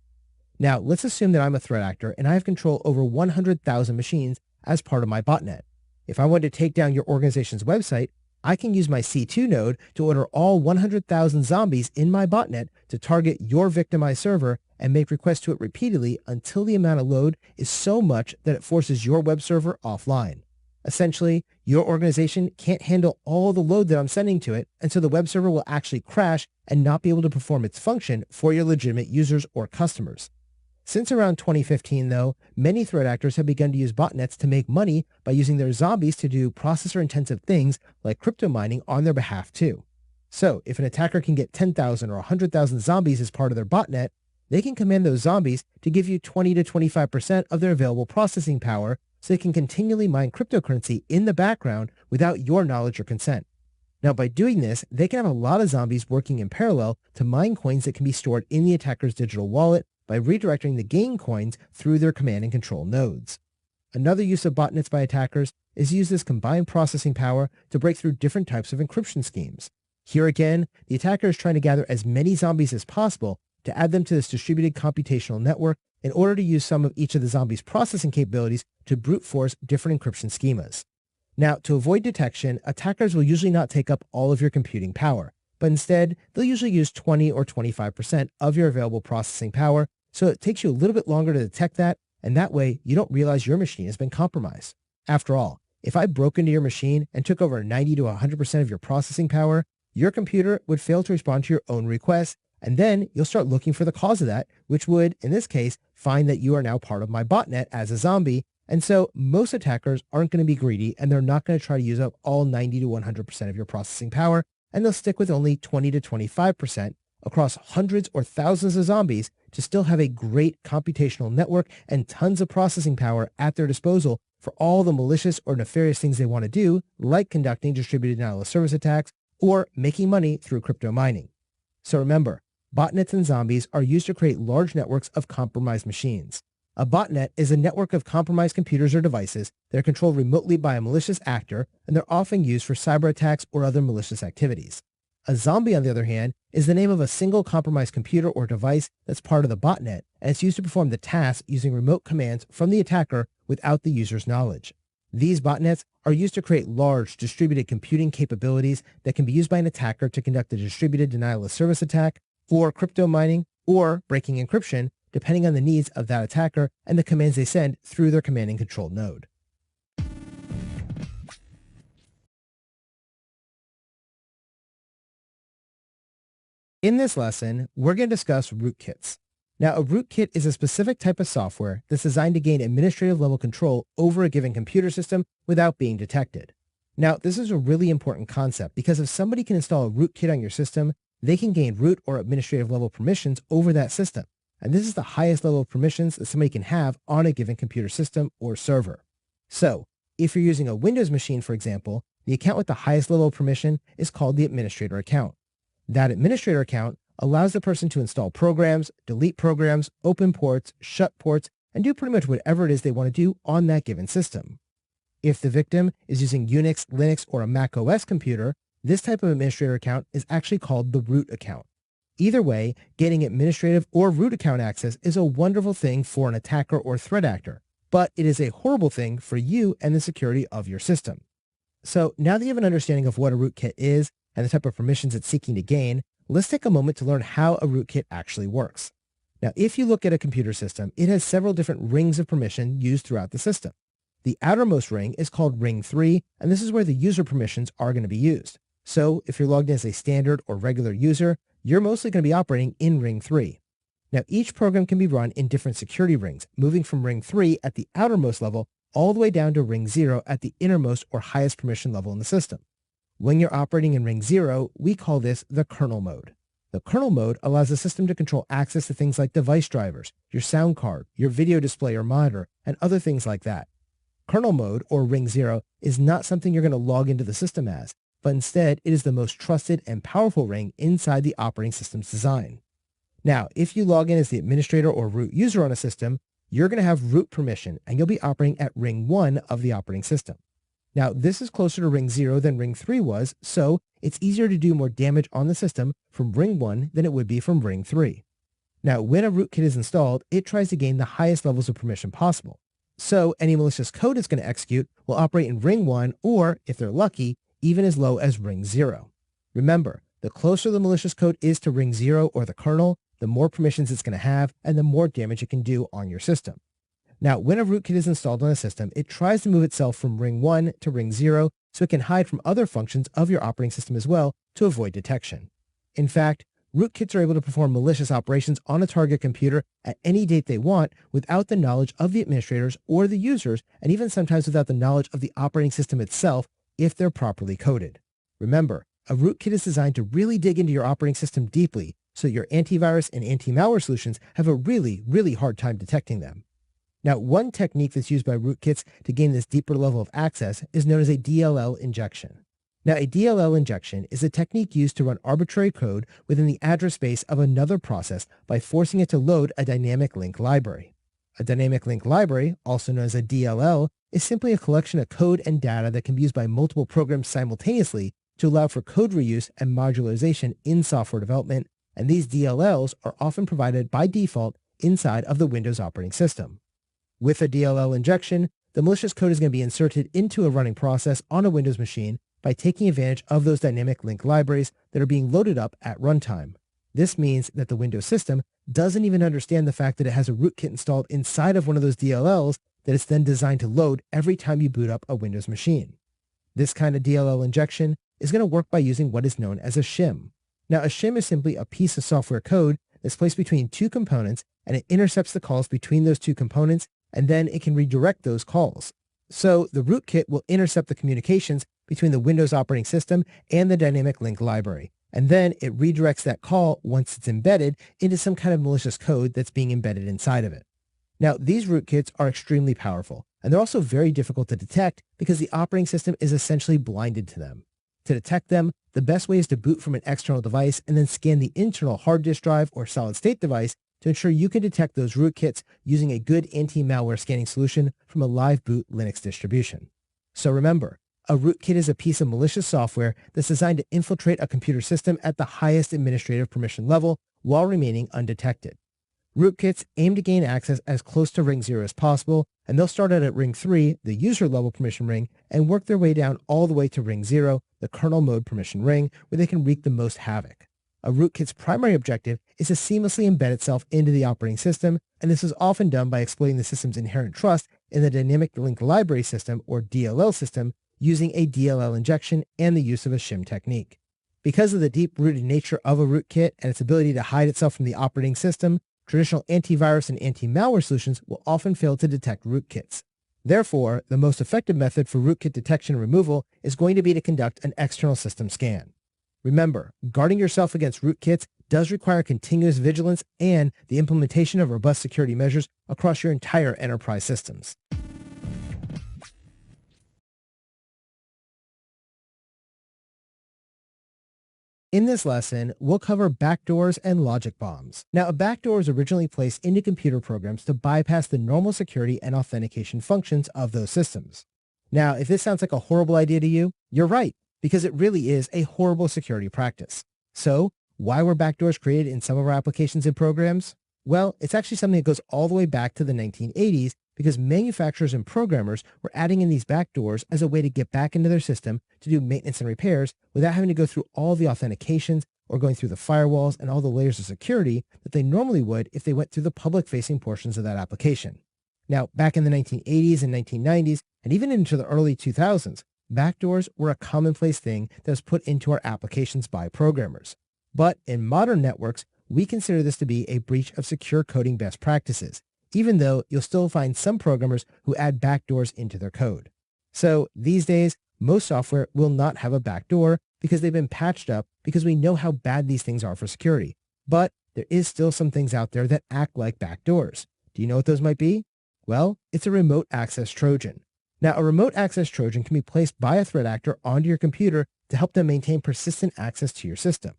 Now, let's assume that I'm a threat actor and I have control over 100,000 machines as part of my botnet. If I want to take down your organization's website, I can use my C2 node to order all 100,000 zombies in my botnet to target your victimized server and make requests to it repeatedly until the amount of load is so much that it forces your web server offline. Essentially, your organization can't handle all the load that I'm sending to it, and so the web server will actually crash and not be able to perform its function for your legitimate users or customers. Since around 2015, though, many threat actors have begun to use botnets to make money by using their zombies to do processor-intensive things like crypto mining on their behalf too. So, if an attacker can get 10,000 or 100,000 zombies as part of their botnet, they can command those zombies to give you 20 to 25% of their available processing power so they can continually mine cryptocurrency in the background without your knowledge or consent. Now, by doing this, they can have a lot of zombies working in parallel to mine coins that can be stored in the attacker's digital wallet by redirecting the gain coins through their command and control nodes. Another use of botnets by attackers is to use this combined processing power to break through different types of encryption schemes. Here again, the attacker is trying to gather as many zombies as possible to add them to this distributed computational network in order to use some of each of the zombies' processing capabilities to brute force different encryption schemas. Now, to avoid detection, attackers will usually not take up all of your computing power, but instead, they'll usually use 20 or 25% of your available processing power, so it takes you a little bit longer to detect that, and that way you don't realize your machine has been compromised. After all, if I broke into your machine and took over 90 to 100% of your processing power, your computer would fail to respond to your own requests, and then you'll start looking for the cause of that, which would, in this case, find that you are now part of my botnet as a zombie. And so most attackers aren't going to be greedy, and they're not going to try to use up all 90 to 100% of your processing power, and they'll stick with only 20 to 25% across hundreds or thousands of zombies to still have a great computational network and tons of processing power at their disposal for all the malicious or nefarious things they want to do, like conducting distributed denial of service attacks or making money through crypto mining. So remember, botnets and zombies are used to create large networks of compromised machines. A botnet is a network of compromised computers or devices that are controlled remotely by a malicious actor, and they're often used for cyber attacks or other malicious activities. A zombie, on the other hand, is the name of a single compromised computer or device that's part of the botnet, and it's used to perform the task using remote commands from the attacker without the user's knowledge. These botnets are used to create large distributed computing capabilities that can be used by an attacker to conduct a distributed denial of service attack, or crypto mining, or breaking encryption, depending on the needs of that attacker and the commands they send through their command and control node. In this lesson, we're going to discuss rootkits. Now, a rootkit is a specific type of software that's designed to gain administrative level control over a given computer system without being detected. Now, this is a really important concept because if somebody can install a rootkit on your system, they can gain root or administrative level permissions over that system. And this is the highest level of permissions that somebody can have on a given computer system or server. So, if you're using a Windows machine, for example, the account with the highest level of permission is called the administrator account. That administrator account allows the person to install programs, delete programs, open ports, shut ports, and do pretty much whatever it is they want to do on that given system. If the victim is using Unix, Linux, or a Mac OS computer, this type of administrator account is actually called the root account. Either way, getting administrative or root account access is a wonderful thing for an attacker or threat actor, but it is a horrible thing for you and the security of your system. So now that you have an understanding of what a rootkit is and the type of permissions it's seeking to gain, let's take a moment to learn how a rootkit actually works. Now, if you look at a computer system, it has several different rings of permission used throughout the system. The outermost ring is called ring 3, and this is where the user permissions are going to be used. So if you're logged in as a standard or regular user, you're mostly going to be operating in ring 3. Now, each program can be run in different security rings, moving from ring 3 at the outermost level all the way down to ring 0 at the innermost or highest permission level in the system. When you're operating in ring 0, we call this the kernel mode. The kernel mode allows the system to control access to things like device drivers, your sound card, your video display or monitor, and other things like that. Kernel mode, or ring 0, is not something you're going to log into the system as, but instead it is the most trusted and powerful ring inside the operating system's design. Now, if you log in as the administrator or root user on a system, you're going to have root permission, and you'll be operating at ring 1 of the operating system. Now, this is closer to ring 0 than ring 3 was, so it's easier to do more damage on the system from ring 1 than it would be from ring 3. Now, when a rootkit is installed, it tries to gain the highest levels of permission possible. So any malicious code it's going to execute will operate in ring 1 or, if they're lucky, even as low as ring 0. Remember, the closer the malicious code is to ring 0 or the kernel, the more permissions it's going to have and the more damage it can do on your system. Now, when a rootkit is installed on a system, it tries to move itself from ring 1 to ring 0 so it can hide from other functions of your operating system as well to avoid detection. In fact, rootkits are able to perform malicious operations on a target computer at any date they want without the knowledge of the administrators or the users, and even sometimes without the knowledge of the operating system itself if they're properly coded. Remember, a rootkit is designed to really dig into your operating system deeply so your antivirus and anti-malware solutions have a really, really hard time detecting them. Now, one technique that's used by rootkits to gain this deeper level of access is known as a DLL injection. Now, a DLL injection is a technique used to run arbitrary code within the address space of another process by forcing it to load a dynamic link library. A dynamic link library, also known as a DLL, is simply a collection of code and data that can be used by multiple programs simultaneously to allow for code reuse and modularization in software development, and these DLLs are often provided by default inside of the Windows operating system. With a DLL injection, the malicious code is going to be inserted into a running process on a Windows machine by taking advantage of those dynamic link libraries that are being loaded up at runtime. This means that the Windows system doesn't even understand the fact that it has a rootkit installed inside of one of those DLLs that it's then designed to load every time you boot up a Windows machine. This kind of DLL injection is going to work by using what is known as a shim. Now, a shim is simply a piece of software code that's placed between two components, and it intercepts the calls between those two components, and then it can redirect those calls. So the rootkit will intercept the communications between the Windows operating system and the dynamic link library, and then it redirects that call once it's embedded into some kind of malicious code that's being embedded inside of it. Now, these rootkits are extremely powerful, and they're also very difficult to detect because the operating system is essentially blinded to them. To detect them, the best way is to boot from an external device and then scan the internal hard disk drive or solid-state device to ensure you can detect those rootkits using a good anti-malware scanning solution from a live boot Linux distribution. So remember, A rootkit is a piece of malicious software that's designed to infiltrate a computer system at the highest administrative permission level while remaining undetected. Rootkits aim to gain access as close to ring 0 as possible, and they'll start out at ring 3, the user level permission ring, and work their way down all the way to ring 0, the kernel mode permission ring, where they can wreak the most havoc. A rootkit's primary objective is to seamlessly embed itself into the operating system, and this is often done by exploiting the system's inherent trust in the Dynamic Link Library System, or DLL system, using a DLL injection and the use of a shim technique. Because of the deep-rooted nature of a rootkit and its ability to hide itself from the operating system, traditional antivirus and anti-malware solutions will often fail to detect rootkits. Therefore, the most effective method for rootkit detection and removal is going to be to conduct an external system scan. Remember, guarding yourself against rootkits does require continuous vigilance and the implementation of robust security measures across your entire enterprise systems. In this lesson, we'll cover backdoors and logic bombs. Now, a backdoor is originally placed into computer programs to bypass the normal security and authentication functions of those systems. Now, if this sounds like a horrible idea to you, you're right, because it really is a horrible security practice. So, why were backdoors created in some of our applications and programs? Well, it's actually something that goes all the way back to the 1980s because manufacturers and programmers were adding in these backdoors as a way to get back into their system to do maintenance and repairs without having to go through all the authentications or going through the firewalls and all the layers of security that they normally would if they went through the public-facing portions of that application. Now, back in the 1980s and 1990s, and even into the early 2000s, backdoors were a commonplace thing that was put into our applications by programmers. But in modern networks, we consider this to be a breach of secure coding best practices, even though you'll still find some programmers who add backdoors into their code. So these days, most software will not have a backdoor because they've been patched up because we know how bad these things are for security. But there is still some things out there that act like backdoors. Do you know what those might be? Well, it's a remote access Trojan. Now, a remote access Trojan can be placed by a threat actor onto your computer to help them maintain persistent access to your system.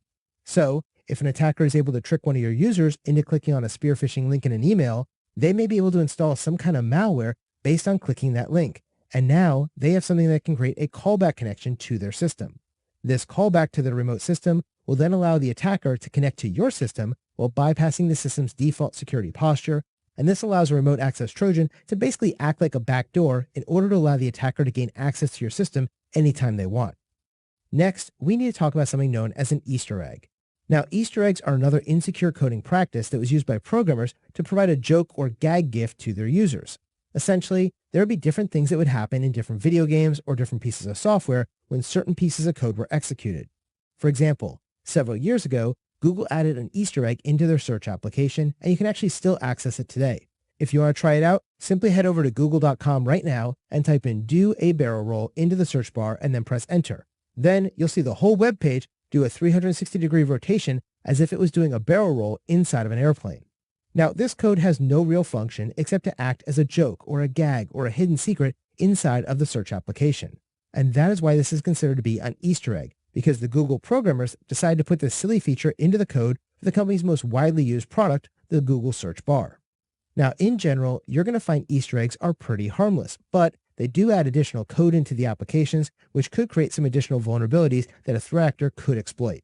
So, if an attacker is able to trick one of your users into clicking on a spear phishing link in an email, they may be able to install some kind of malware based on clicking that link. And now they have something that can create a callback connection to their system. This callback to the remote system will then allow the attacker to connect to your system while bypassing the system's default security posture. And this allows a remote access Trojan to basically act like a backdoor in order to allow the attacker to gain access to your system anytime they want. Next, we need to talk about something known as an Easter egg. Now, Easter eggs are another insecure coding practice that was used by programmers to provide a joke or gag gift to their users. Essentially, there would be different things that would happen in different video games or different pieces of software when certain pieces of code were executed. For example, several years ago, Google added an Easter egg into their search application, and you can actually still access it today. If you want to try it out, simply head over to google.com right now and type in "do a barrel roll" into the search bar and then press enter. Then you'll see the whole web page do a 360-degree rotation as if it was doing a barrel roll inside of an airplane. Now, this code has no real function except to act as a joke or a gag or a hidden secret inside of the search application. And that is why this is considered to be an Easter egg, because the Google programmers decided to put this silly feature into the code for the company's most widely used product, the Google search bar. Now, in general, you're going to find Easter eggs are pretty harmless, but they do add additional code into the applications, which could create some additional vulnerabilities that a threat actor could exploit.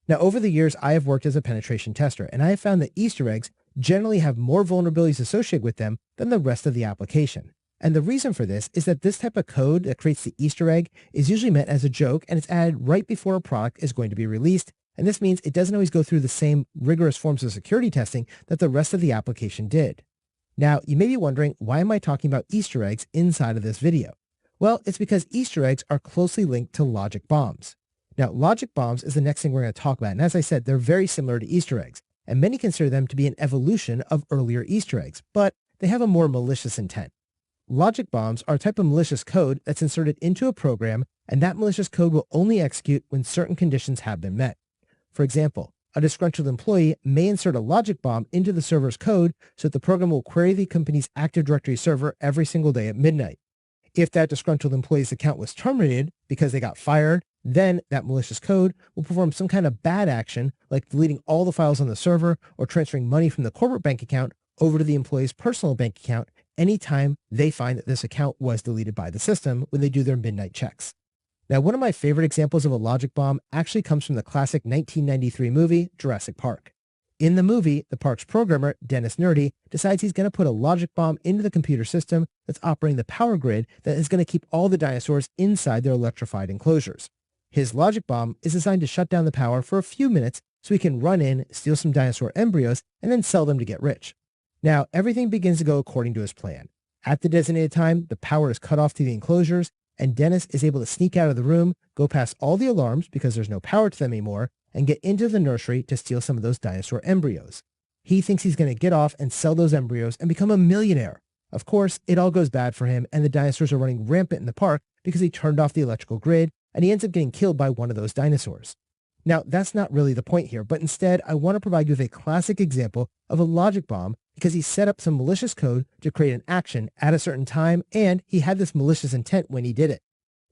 Now, over the years, I have worked as a penetration tester, and I have found that Easter eggs generally have more vulnerabilities associated with them than the rest of the application. And the reason for this is that this type of code that creates the Easter egg is usually meant as a joke, and it's added right before a product is going to be released, and this means it doesn't always go through the same rigorous forms of security testing that the rest of the application did. Now, you may be wondering, why am I talking about Easter eggs inside of this video? Well, it's because Easter eggs are closely linked to logic bombs. Now, logic bombs is the next thing we're going to talk about, and as I said, they're very similar to Easter eggs, and many consider them to be an evolution of earlier Easter eggs, but they have a more malicious intent. Logic bombs are a type of malicious code that's inserted into a program, and that malicious code will only execute when certain conditions have been met. For example, a disgruntled employee may insert a logic bomb into the server's code so that the program will query the company's Active Directory server every single day at midnight. If that disgruntled employee's account was terminated because they got fired, then that malicious code will perform some kind of bad action like deleting all the files on the server or transferring money from the corporate bank account over to the employee's personal bank account anytime they find that this account was deleted by the system when they do their midnight checks. Now, one of my favorite examples of a logic bomb actually comes from the classic 1993 movie, Jurassic Park. In the movie, the park's programmer, Dennis Nerdy, decides he's going to put a logic bomb into the computer system that's operating the power grid that is going to keep all the dinosaurs inside their electrified enclosures. His logic bomb is designed to shut down the power for a few minutes so he can run in, steal some dinosaur embryos, and then sell them to get rich. Now, everything begins to go according to his plan. At the designated time, the power is cut off to the enclosures, and Dennis is able to sneak out of the room, go past all the alarms because there's no power to them anymore, and get into the nursery to steal some of those dinosaur embryos. He thinks he's going to get off and sell those embryos and become a millionaire. Of course, it all goes bad for him, and the dinosaurs are running rampant in the park because he turned off the electrical grid, and he ends up getting killed by one of those dinosaurs. Now, that's not really the point here, but instead, I want to provide you with a classic example of a logic bomb because he set up some malicious code to create an action at a certain time, and he had this malicious intent when he did it.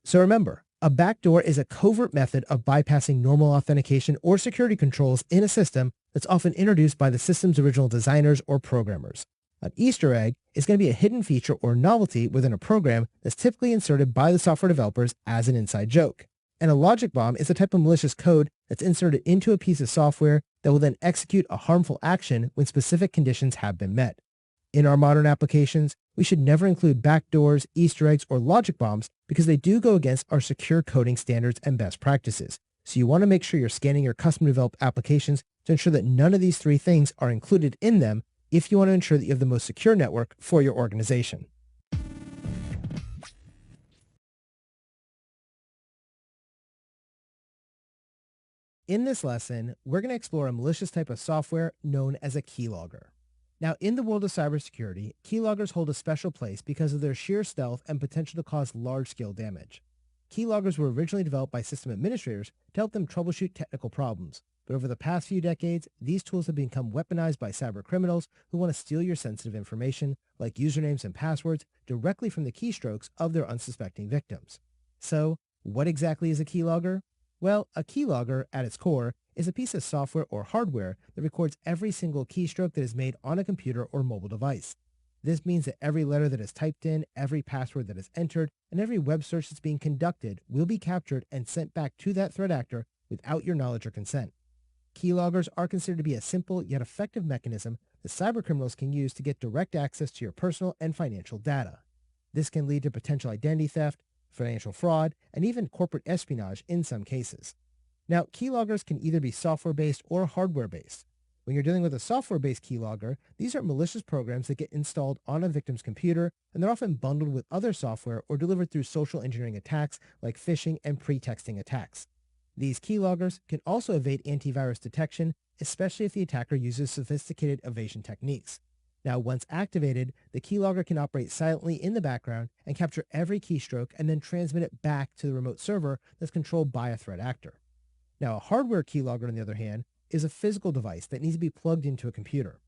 So remember, a backdoor is a covert method of bypassing normal authentication or security controls in a system that's often introduced by the system's original designers or programmers. An Easter egg is going to be a hidden feature or novelty within a program that's typically inserted by the software developers as an inside joke. And a logic bomb is a type of malicious code that's inserted into a piece of software that will then execute a harmful action when specific conditions have been met. In our modern applications, we should never include backdoors, Easter eggs, or logic bombs because they do go against our secure coding standards and best practices. So you want to make sure you're scanning your custom developed applications to ensure that none of these three things are included in them if you want to ensure that you have the most secure network for your organization. In this lesson, we're going to explore a malicious type of software known as a keylogger. Now, in the world of cybersecurity, keyloggers hold a special place because of their sheer stealth and potential to cause large-scale damage. Keyloggers were originally developed by system administrators to help them troubleshoot technical problems, but over the past few decades, these tools have become weaponized by cyber criminals who want to steal your sensitive information, like usernames and passwords, directly from the keystrokes of their unsuspecting victims. So, what exactly is a keylogger? Well, a keylogger, at its core, is a piece of software or hardware that records every single keystroke that is made on a computer or mobile device. This means that every letter that is typed in, every password that is entered, and every web search that's being conducted will be captured and sent back to that threat actor without your knowledge or consent. Keyloggers are considered to be a simple yet effective mechanism that cybercriminals can use to get direct access to your personal and financial data. This can lead to potential identity theft, financial fraud, and even corporate espionage in some cases. Now, keyloggers can either be software-based or hardware-based. When you're dealing with a software-based keylogger, these are malicious programs that get installed on a victim's computer, and they're often bundled with other software or delivered through social engineering attacks like phishing and pretexting attacks. These keyloggers can also evade antivirus detection, especially if the attacker uses sophisticated evasion techniques. Now, once activated, the keylogger can operate silently in the background and capture every keystroke and then transmit it back to the remote server that's controlled by a threat actor. Now, a hardware keylogger, on the other hand, is a physical device that needs to be plugged into a computer.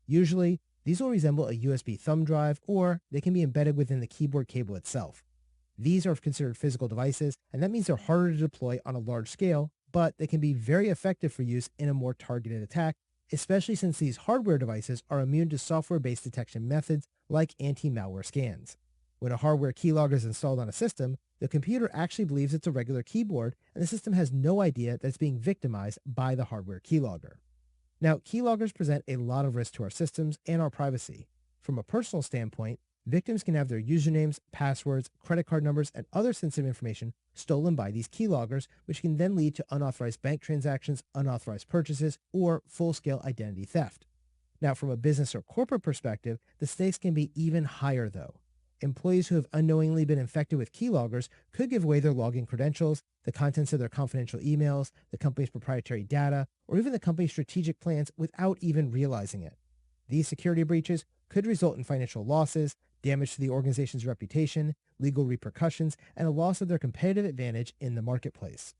Usually, these will resemble a USB thumb drive, or they can be embedded within the keyboard cable itself. These are considered physical devices, and that means they're harder to deploy on a large scale, but they can be very effective for use in a more targeted attack, especially since these hardware devices are immune to software-based detection methods like anti-malware scans. When a hardware keylogger is installed on a system, the computer actually believes it's a regular keyboard, and the system has no idea that it's being victimized by the hardware keylogger. Now, keyloggers present a lot of risk to our systems and our privacy. From a personal standpoint, victims can have their usernames, passwords, credit card numbers, and other sensitive information stolen by these keyloggers, which can then lead to unauthorized bank transactions, unauthorized purchases, or full-scale identity theft. Now, from a business or corporate perspective, the stakes can be even higher, though. Employees who have unknowingly been infected with keyloggers could give away their login credentials, the contents of their confidential emails, the company's proprietary data, or even the company's strategic plans without even realizing it. These security breaches could result in financial losses, damage to the organization's reputation, legal repercussions, and a loss of their competitive advantage in the marketplace.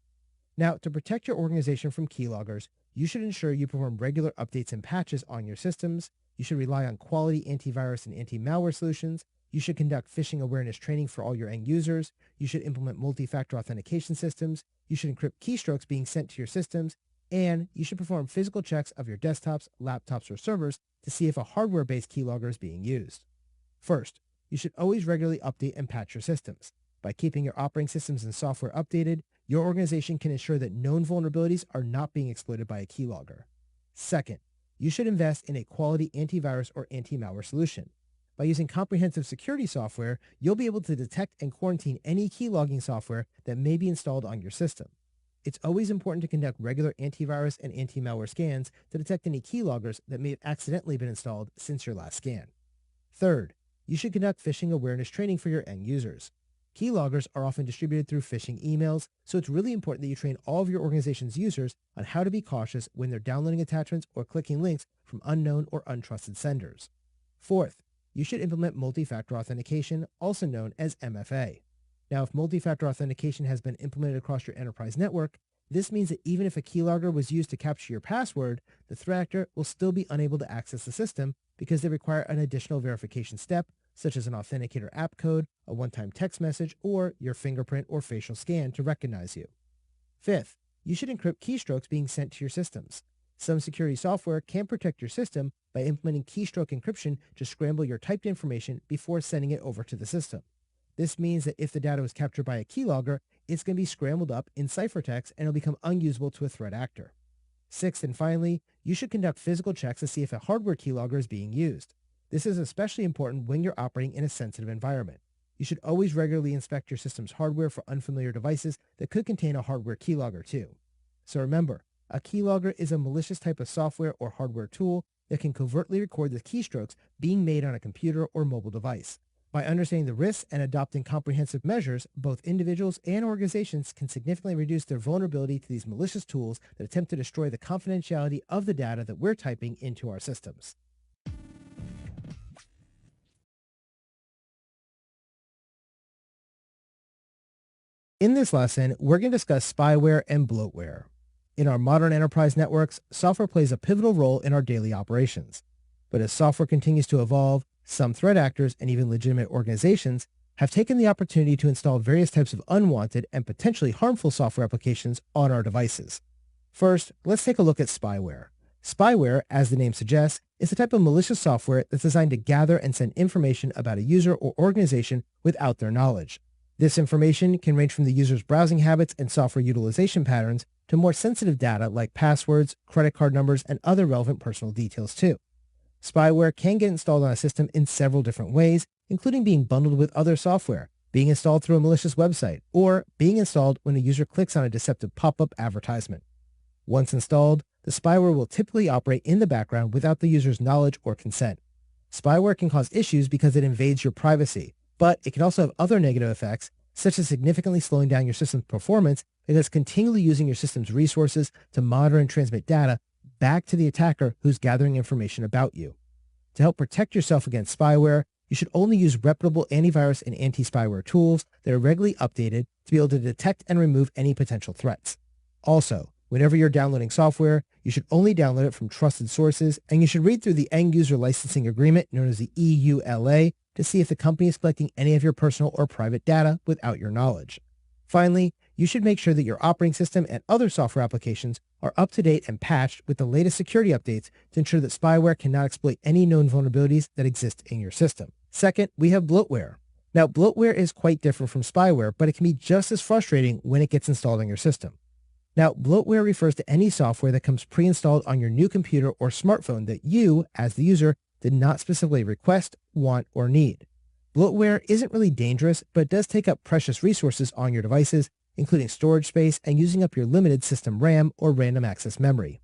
Now, to protect your organization from keyloggers, you should ensure you perform regular updates and patches on your systems. You should rely on quality antivirus and anti-malware solutions. You should conduct phishing awareness training for all your end users. You should implement multi-factor authentication systems. You should encrypt keystrokes being sent to your systems. And you should perform physical checks of your desktops, laptops, or servers to see if a hardware-based keylogger is being used. First, you should always regularly update and patch your systems. By keeping your operating systems and software updated, your organization can ensure that known vulnerabilities are not being exploited by a keylogger. Second, you should invest in a quality antivirus or anti-malware solution. By using comprehensive security software, you'll be able to detect and quarantine any keylogging software that may be installed on your system. It's always important to conduct regular antivirus and anti-malware scans to detect any keyloggers that may have accidentally been installed since your last scan. Third, you should conduct phishing awareness training for your end users. Keyloggers are often distributed through phishing emails, so it's really important that you train all of your organization's users on how to be cautious when they're downloading attachments or clicking links from unknown or untrusted senders. Fourth, you should implement multi-factor authentication, also known as MFA. Now, if multi-factor authentication has been implemented across your enterprise network, this means that even if a keylogger was used to capture your password, the threat actor will still be unable to access the system because they require an additional verification step, such as an authenticator app code, a one-time text message, or your fingerprint or facial scan to recognize you. Fifth, you should encrypt keystrokes being sent to your systems. Some security software can protect your system by implementing keystroke encryption to scramble your typed information before sending it over to the system. This means that if the data was captured by a keylogger, it's going to be scrambled up in ciphertext and it'll become unusable to a threat actor. Sixth and finally, you should conduct physical checks to see if a hardware keylogger is being used. This is especially important when you're operating in a sensitive environment. You should always regularly inspect your system's hardware for unfamiliar devices that could contain a hardware keylogger too. So remember, a keylogger is a malicious type of software or hardware tool that can covertly record the keystrokes being made on a computer or mobile device. By understanding the risks and adopting comprehensive measures, both individuals and organizations can significantly reduce their vulnerability to these malicious tools that attempt to destroy the confidentiality of the data that we're typing into our systems. In this lesson, we're going to discuss spyware and bloatware. In our modern enterprise networks, software plays a pivotal role in our daily operations. But as software continues to evolve, some threat actors and even legitimate organizations have taken the opportunity to install various types of unwanted and potentially harmful software applications on our devices. First, let's take a look at spyware. Spyware, as the name suggests, is a type of malicious software that's designed to gather and send information about a user or organization without their knowledge. This information can range from the user's browsing habits and software utilization patterns to more sensitive data like passwords, credit card numbers, and other relevant personal details too. Spyware can get installed on a system in several different ways, including being bundled with other software, being installed through a malicious website, or being installed when a user clicks on a deceptive pop-up advertisement. Once installed, the spyware will typically operate in the background without the user's knowledge or consent. Spyware can cause issues because it invades your privacy, but it can also have other negative effects, such as significantly slowing down your system's performance because it's continually using your system's resources to monitor and transmit data back to the attacker who's gathering information about you. To help protect yourself against spyware, you should only use reputable antivirus and anti-spyware tools that are regularly updated to be able to detect and remove any potential threats. Also, whenever you're downloading software, you should only download it from trusted sources, and you should read through the End User Licensing Agreement, known as the EULA, to see if the company is collecting any of your personal or private data without your knowledge. Finally, you should make sure that your operating system and other software applications are up to date and patched with the latest security updates to ensure that spyware cannot exploit any known vulnerabilities that exist in your system. Second, we have bloatware. Now, bloatware is quite different from spyware, but it can be just as frustrating when it gets installed on your system. Now, bloatware refers to any software that comes pre-installed on your new computer or smartphone that you, as the user, did not specifically request, want, or need. Bloatware isn't really dangerous, but it does take up precious resources on your devices, including storage space and using up your limited system RAM or random access memory.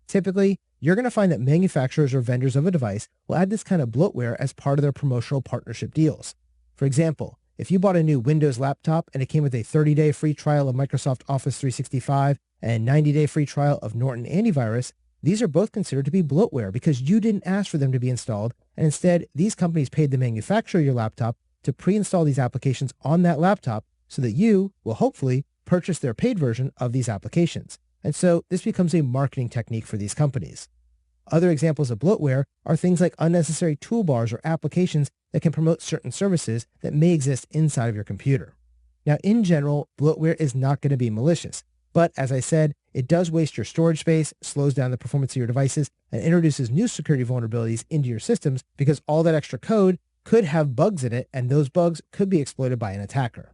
Typically, you're going to find that manufacturers or vendors of a device will add this kind of bloatware as part of their promotional partnership deals. For example, if you bought a new Windows laptop and it came with a 30-day free trial of Microsoft Office 365 and a 90-day free trial of Norton Antivirus, these are both considered to be bloatware because you didn't ask for them to be installed, and instead, these companies paid the manufacturer of your laptop to pre-install these applications on that laptop so that you will hopefully purchase their paid version of these applications. And so this becomes a marketing technique for these companies. Other examples of bloatware are things like unnecessary toolbars or applications that can promote certain services that may exist inside of your computer. Now, in general, bloatware is not going to be malicious, but as I said, it does waste your storage space, slows down the performance of your devices, and introduces new security vulnerabilities into your systems because all that extra code could have bugs in it, and those bugs could be exploited by an attacker.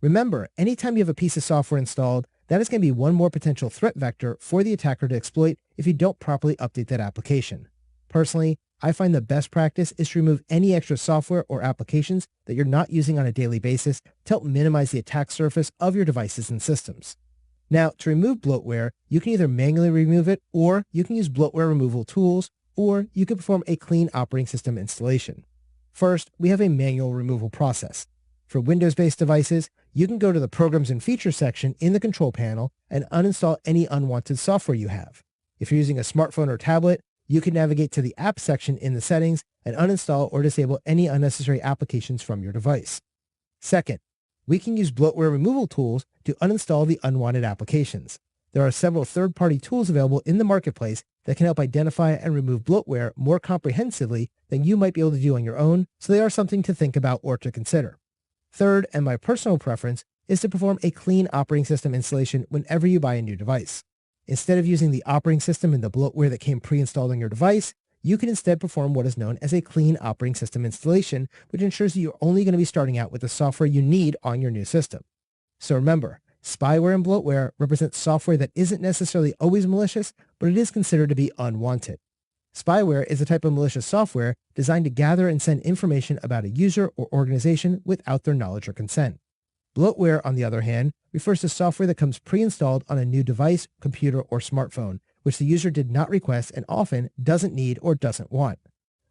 Remember, anytime you have a piece of software installed, that is going to be one more potential threat vector for the attacker to exploit if you don't properly update that application. Personally, I find the best practice is to remove any extra software or applications that you're not using on a daily basis to help minimize the attack surface of your devices and systems. Now, to remove bloatware, you can either manually remove it, or you can use bloatware removal tools, or you can perform a clean operating system installation. First, we have a manual removal process. For Windows-based devices, you can go to the Programs and Features section in the control panel and uninstall any unwanted software you have. If you're using a smartphone or tablet, you can navigate to the Apps section in the settings and uninstall or disable any unnecessary applications from your device. Second, we can use bloatware removal tools to uninstall the unwanted applications. There are several third-party tools available in the marketplace that can help identify and remove bloatware more comprehensively than you might be able to do on your own, so they are something to think about or to consider. Third, and my personal preference, is to perform a clean operating system installation whenever you buy a new device. Instead of using the operating system and the bloatware that came pre-installed on your device, you can instead perform what is known as a clean operating system installation, which ensures that you're only going to be starting out with the software you need on your new system. So remember, spyware and bloatware represent software that isn't necessarily always malicious, but it is considered to be unwanted. Spyware is a type of malicious software designed to gather and send information about a user or organization without their knowledge or consent. Bloatware, on the other hand, refers to software that comes pre-installed on a new device, computer, or smartphone, which the user did not request and often doesn't need or doesn't want.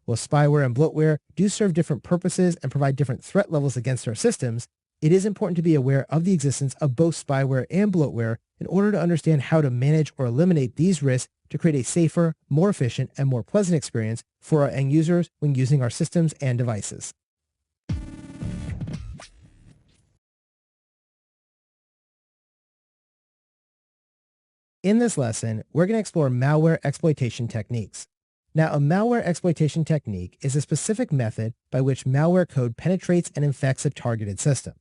While spyware and bloatware do serve different purposes and provide different threat levels against our systems, it is important to be aware of the existence of both spyware and bloatware in order to understand how to manage or eliminate these risks to create a safer, more efficient, and more pleasant experience for our end users when using our systems and devices. In this lesson, we're going to explore malware exploitation techniques. Now, a malware exploitation technique is a specific method by which malware code penetrates and infects a targeted system.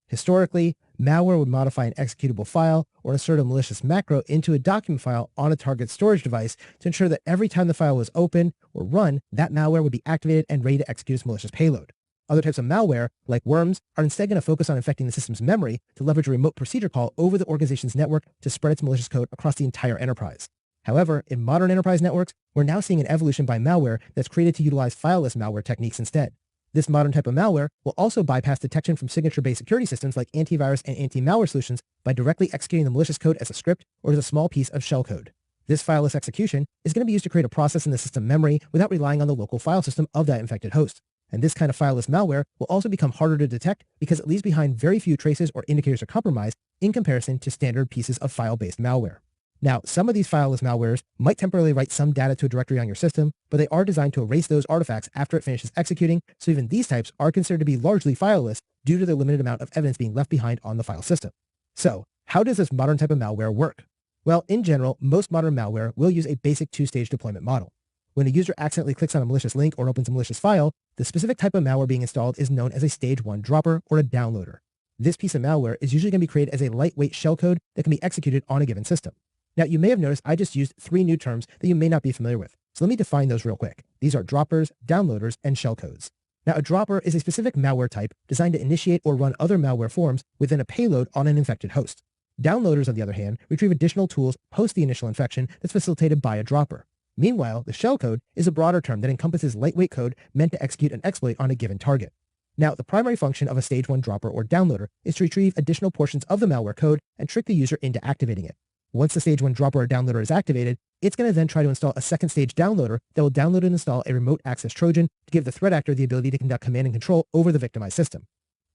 Historically, malware would modify an executable file or insert a malicious macro into a document file on a target storage device to ensure that every time the file was opened or run, that malware would be activated and ready to execute its malicious payload. Other types of malware, like worms, are instead going to focus on infecting the system's memory to leverage a remote procedure call over the organization's network to spread its malicious code across the entire enterprise. However, in modern enterprise networks, we're now seeing an evolution by malware that's created to utilize fileless malware techniques instead. This modern type of malware will also bypass detection from signature-based security systems like antivirus and anti-malware solutions by directly executing the malicious code as a script or as a small piece of shellcode. This fileless execution is going to be used to create a process in the system memory without relying on the local file system of that infected host. And this kind of fileless malware will also become harder to detect because it leaves behind very few traces or indicators of compromise in comparison to standard pieces of file-based malware. Now, some of these fileless malwares might temporarily write some data to a directory on your system, but they are designed to erase those artifacts after it finishes executing, so even these types are considered to be largely fileless due to the limited amount of evidence being left behind on the file system. So, how does this modern type of malware work? Well, in general, most modern malware will use a basic two-stage deployment model. When a user accidentally clicks on a malicious link or opens a malicious file, the specific type of malware being installed is known as a stage 1 dropper or a downloader. This piece of malware is usually going to be created as a lightweight shellcode that can be executed on a given system. Now, you may have noticed I just used 3 new terms that you may not be familiar with, so let me define those real quick. These are droppers, downloaders, and shellcodes. Now, a dropper is a specific malware type designed to initiate or run other malware forms within a payload on an infected host. Downloaders, on the other hand, retrieve additional tools post the initial infection that's facilitated by a dropper. Meanwhile, the shellcode is a broader term that encompasses lightweight code meant to execute an exploit on a given target. Now, the primary function of a stage 1 dropper or downloader is to retrieve additional portions of the malware code and trick the user into activating it. Once the stage 1 dropper or downloader is activated, it's going to then try to install a second stage downloader that will download and install a remote access Trojan to give the threat actor the ability to conduct command and control over the victimized system.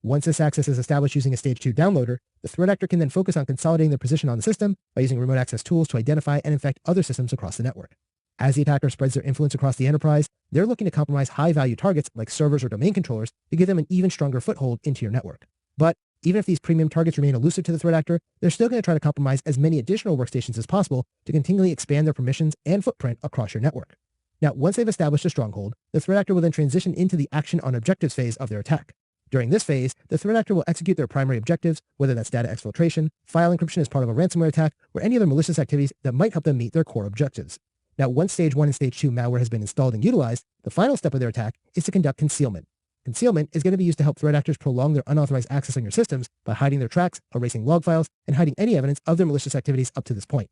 Once this access is established using a stage 2 downloader, the threat actor can then focus on consolidating their position on the system by using remote access tools to identify and infect other systems across the network. As the attacker spreads their influence across the enterprise, they're looking to compromise high-value targets like servers or domain controllers to give them an even stronger foothold into your network. But even if these premium targets remain elusive to the threat actor, they're still going to try to compromise as many additional workstations as possible to continually expand their permissions and footprint across your network. Now, once they've established a stronghold, the threat actor will then transition into the action on objectives phase of their attack. During this phase, the threat actor will execute their primary objectives, whether that's data exfiltration, file encryption as part of a ransomware attack, or any other malicious activities that might help them meet their core objectives. Now, once stage 1 and stage 2 malware has been installed and utilized, the final step of their attack is to conduct concealment. concealment is going to be used to help threat actors prolong their unauthorized access on your systems by hiding their tracks, erasing log files, and hiding any evidence of their malicious activities up to this point.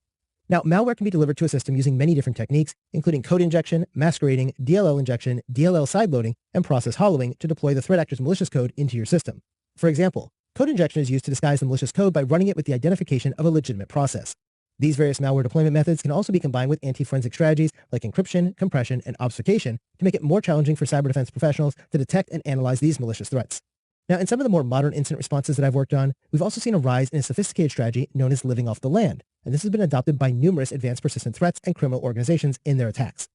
Now, malware can be delivered to a system using many different techniques, including code injection, masquerading, DLL injection, DLL sideloading, and process hollowing to deploy the threat actor's malicious code into your system. For example, code injection is used to disguise the malicious code by running it with the identification of a legitimate process. These various malware deployment methods can also be combined with anti-forensic strategies like encryption, compression, and obfuscation to make it more challenging for cyber defense professionals to detect and analyze these malicious threats. Now, in some of the more modern incident responses that I've worked on, we've also seen a rise in a sophisticated strategy known as living off the land, and this has been adopted by numerous advanced persistent threats and criminal organizations in their attacks.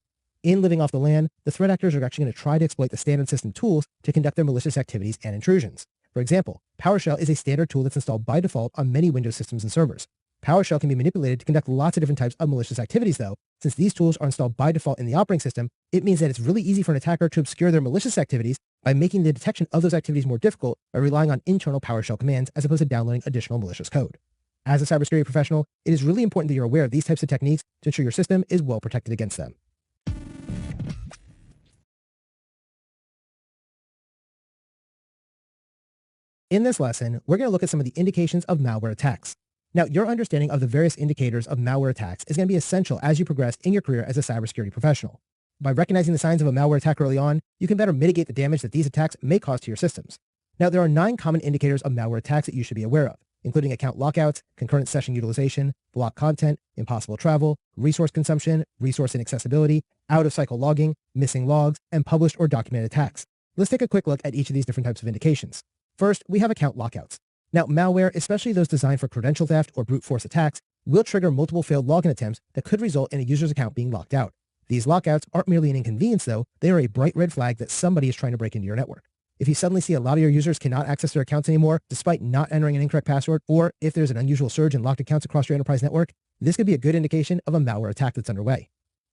In living off the land, the threat actors are actually going to try to exploit the standard system tools to conduct their malicious activities and intrusions. For example, PowerShell is a standard tool that's installed by default on many Windows systems and servers. PowerShell can be manipulated to conduct lots of different types of malicious activities though. Since these tools are installed by default in the operating system, it means that it's really easy for an attacker to obscure their malicious activities by making the detection of those activities more difficult by relying on internal PowerShell commands as opposed to downloading additional malicious code. As a cybersecurity professional, it is really important that you're aware of these types of techniques to ensure your system is well protected against them. In this lesson, we're going to look at some of the indications of malware attacks. Now, your understanding of the various indicators of malware attacks is going to be essential as you progress in your career as a cybersecurity professional. By recognizing the signs of a malware attack early on, you can better mitigate the damage that these attacks may cause to your systems. Now, there are 9 common indicators of malware attacks that you should be aware of, including account lockouts, concurrent session utilization, blocked content, impossible travel, resource consumption, resource inaccessibility, out-of-cycle logging, missing logs, and published or documented attacks. Let's take a quick look at each of these different types of indications. First, we have account lockouts. Now, malware, especially those designed for credential theft or brute force attacks, will trigger multiple failed login attempts that could result in a user's account being locked out. These lockouts aren't merely an inconvenience though, they are a bright red flag that somebody is trying to break into your network. If you suddenly see a lot of your users cannot access their accounts anymore despite not entering an incorrect password, or if there's an unusual surge in locked accounts across your enterprise network, this could be a good indication of a malware attack that's underway.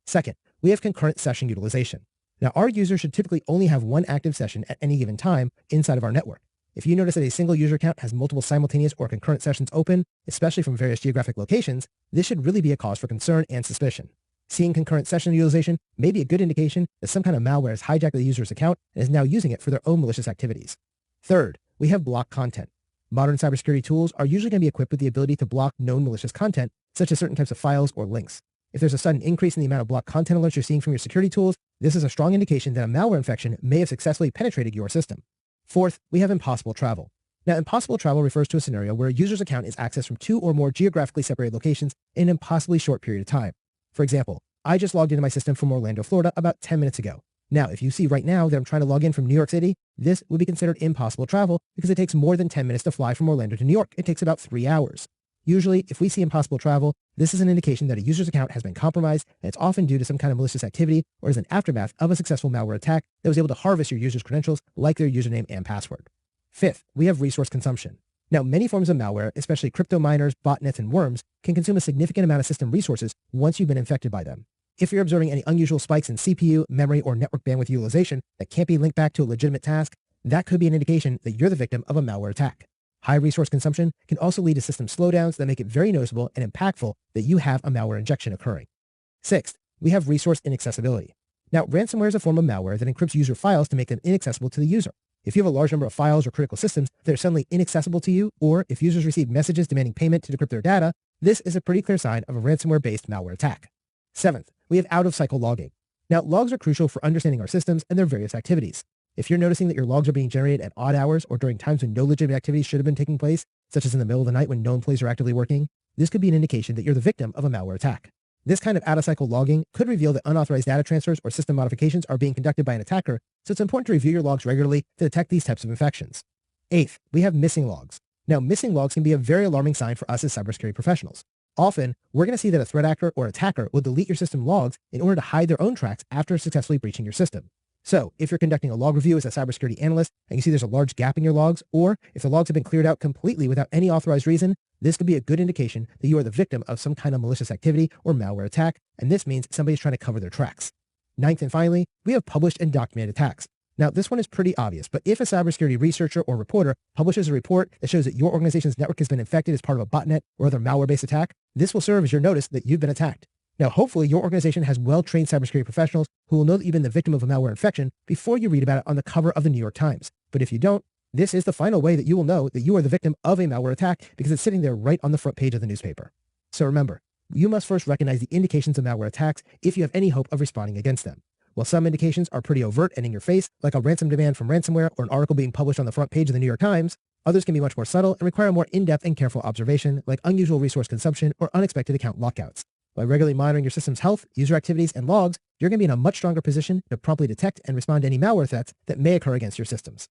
Second, we have concurrent session utilization. Now, our users should typically only have one active session at any given time inside of our network. If you notice that a single user account has multiple simultaneous or concurrent sessions open, especially from various geographic locations, this should really be a cause for concern and suspicion. Seeing concurrent session utilization may be a good indication that some kind of malware has hijacked the user's account and is now using it for their own malicious activities. Third, we have blocked content. Modern cybersecurity tools are usually going to be equipped with the ability to block known malicious content, such as certain types of files or links. If there's a sudden increase in the amount of blocked content alerts you're seeing from your security tools, this is a strong indication that a malware infection may have successfully penetrated your system. Fourth, we have impossible travel. Now, impossible travel refers to a scenario where a user's account is accessed from 2 or more geographically separated locations in an impossibly short period of time. For example, I just logged into my system from Orlando, Florida about 10 minutes ago. Now, if you see right now that I'm trying to log in from New York City, this would be considered impossible travel because it takes more than 10 minutes to fly from Orlando to New York. It takes about 3 hours. Usually, if we see impossible travel, this is an indication that a user's account has been compromised, and it's often due to some kind of malicious activity or is an aftermath of a successful malware attack that was able to harvest your user's credentials like their username and password. Fifth, we have resource consumption. Now, many forms of malware, especially crypto miners, botnets, and worms, can consume a significant amount of system resources once you've been infected by them. If you're observing any unusual spikes in CPU, memory, or network bandwidth utilization that can't be linked back to a legitimate task, that could be an indication that you're the victim of a malware attack. High resource consumption can also lead to system slowdowns that make it very noticeable and impactful that you have a malware injection occurring. Sixth, we have resource inaccessibility. Now, ransomware is a form of malware that encrypts user files to make them inaccessible to the user. If you have a large number of files or critical systems that are suddenly inaccessible to you, or if users receive messages demanding payment to decrypt their data, this is a pretty clear sign of a ransomware-based malware attack. Seventh, we have out-of-cycle logging. Now, logs are crucial for understanding our systems and their various activities. If you're noticing that your logs are being generated at odd hours or during times when no legitimate activities should have been taking place, such as in the middle of the night when no employees are actively working, this could be an indication that you're the victim of a malware attack. This kind of out-of-cycle logging could reveal that unauthorized data transfers or system modifications are being conducted by an attacker, so it's important to review your logs regularly to detect these types of infections. Eighth, we have missing logs. Now, missing logs can be a very alarming sign for us as cybersecurity professionals. Often, we're going to see that a threat actor or attacker will delete your system logs in order to hide their own tracks after successfully breaching your system. So, if you're conducting a log review as a cybersecurity analyst and you see there's a large gap in your logs, or if the logs have been cleared out completely without any authorized reason, this could be a good indication that you are the victim of some kind of malicious activity or malware attack, and this means somebody's trying to cover their tracks. Ninth and finally, we have published and documented attacks. Now, this one is pretty obvious, but if a cybersecurity researcher or reporter publishes a report that shows that your organization's network has been infected as part of a botnet or other malware-based attack, this will serve as your notice that you've been attacked. Now, hopefully your organization has well-trained cybersecurity professionals who will know that you've been the victim of a malware infection before you read about it on the cover of the New York Times. But if you don't, this is the final way that you will know that you are the victim of a malware attack because it's sitting there right on the front page of the newspaper. So remember, you must first recognize the indications of malware attacks if you have any hope of responding against them. While some indications are pretty overt and in your face, like a ransom demand from ransomware or an article being published on the front page of the New York Times, others can be much more subtle and require more in-depth and careful observation, like unusual resource consumption or unexpected account lockouts. By regularly monitoring your system's health, user activities, and logs, you're going to be in a much stronger position to promptly detect and respond to any malware threats that may occur against your systems.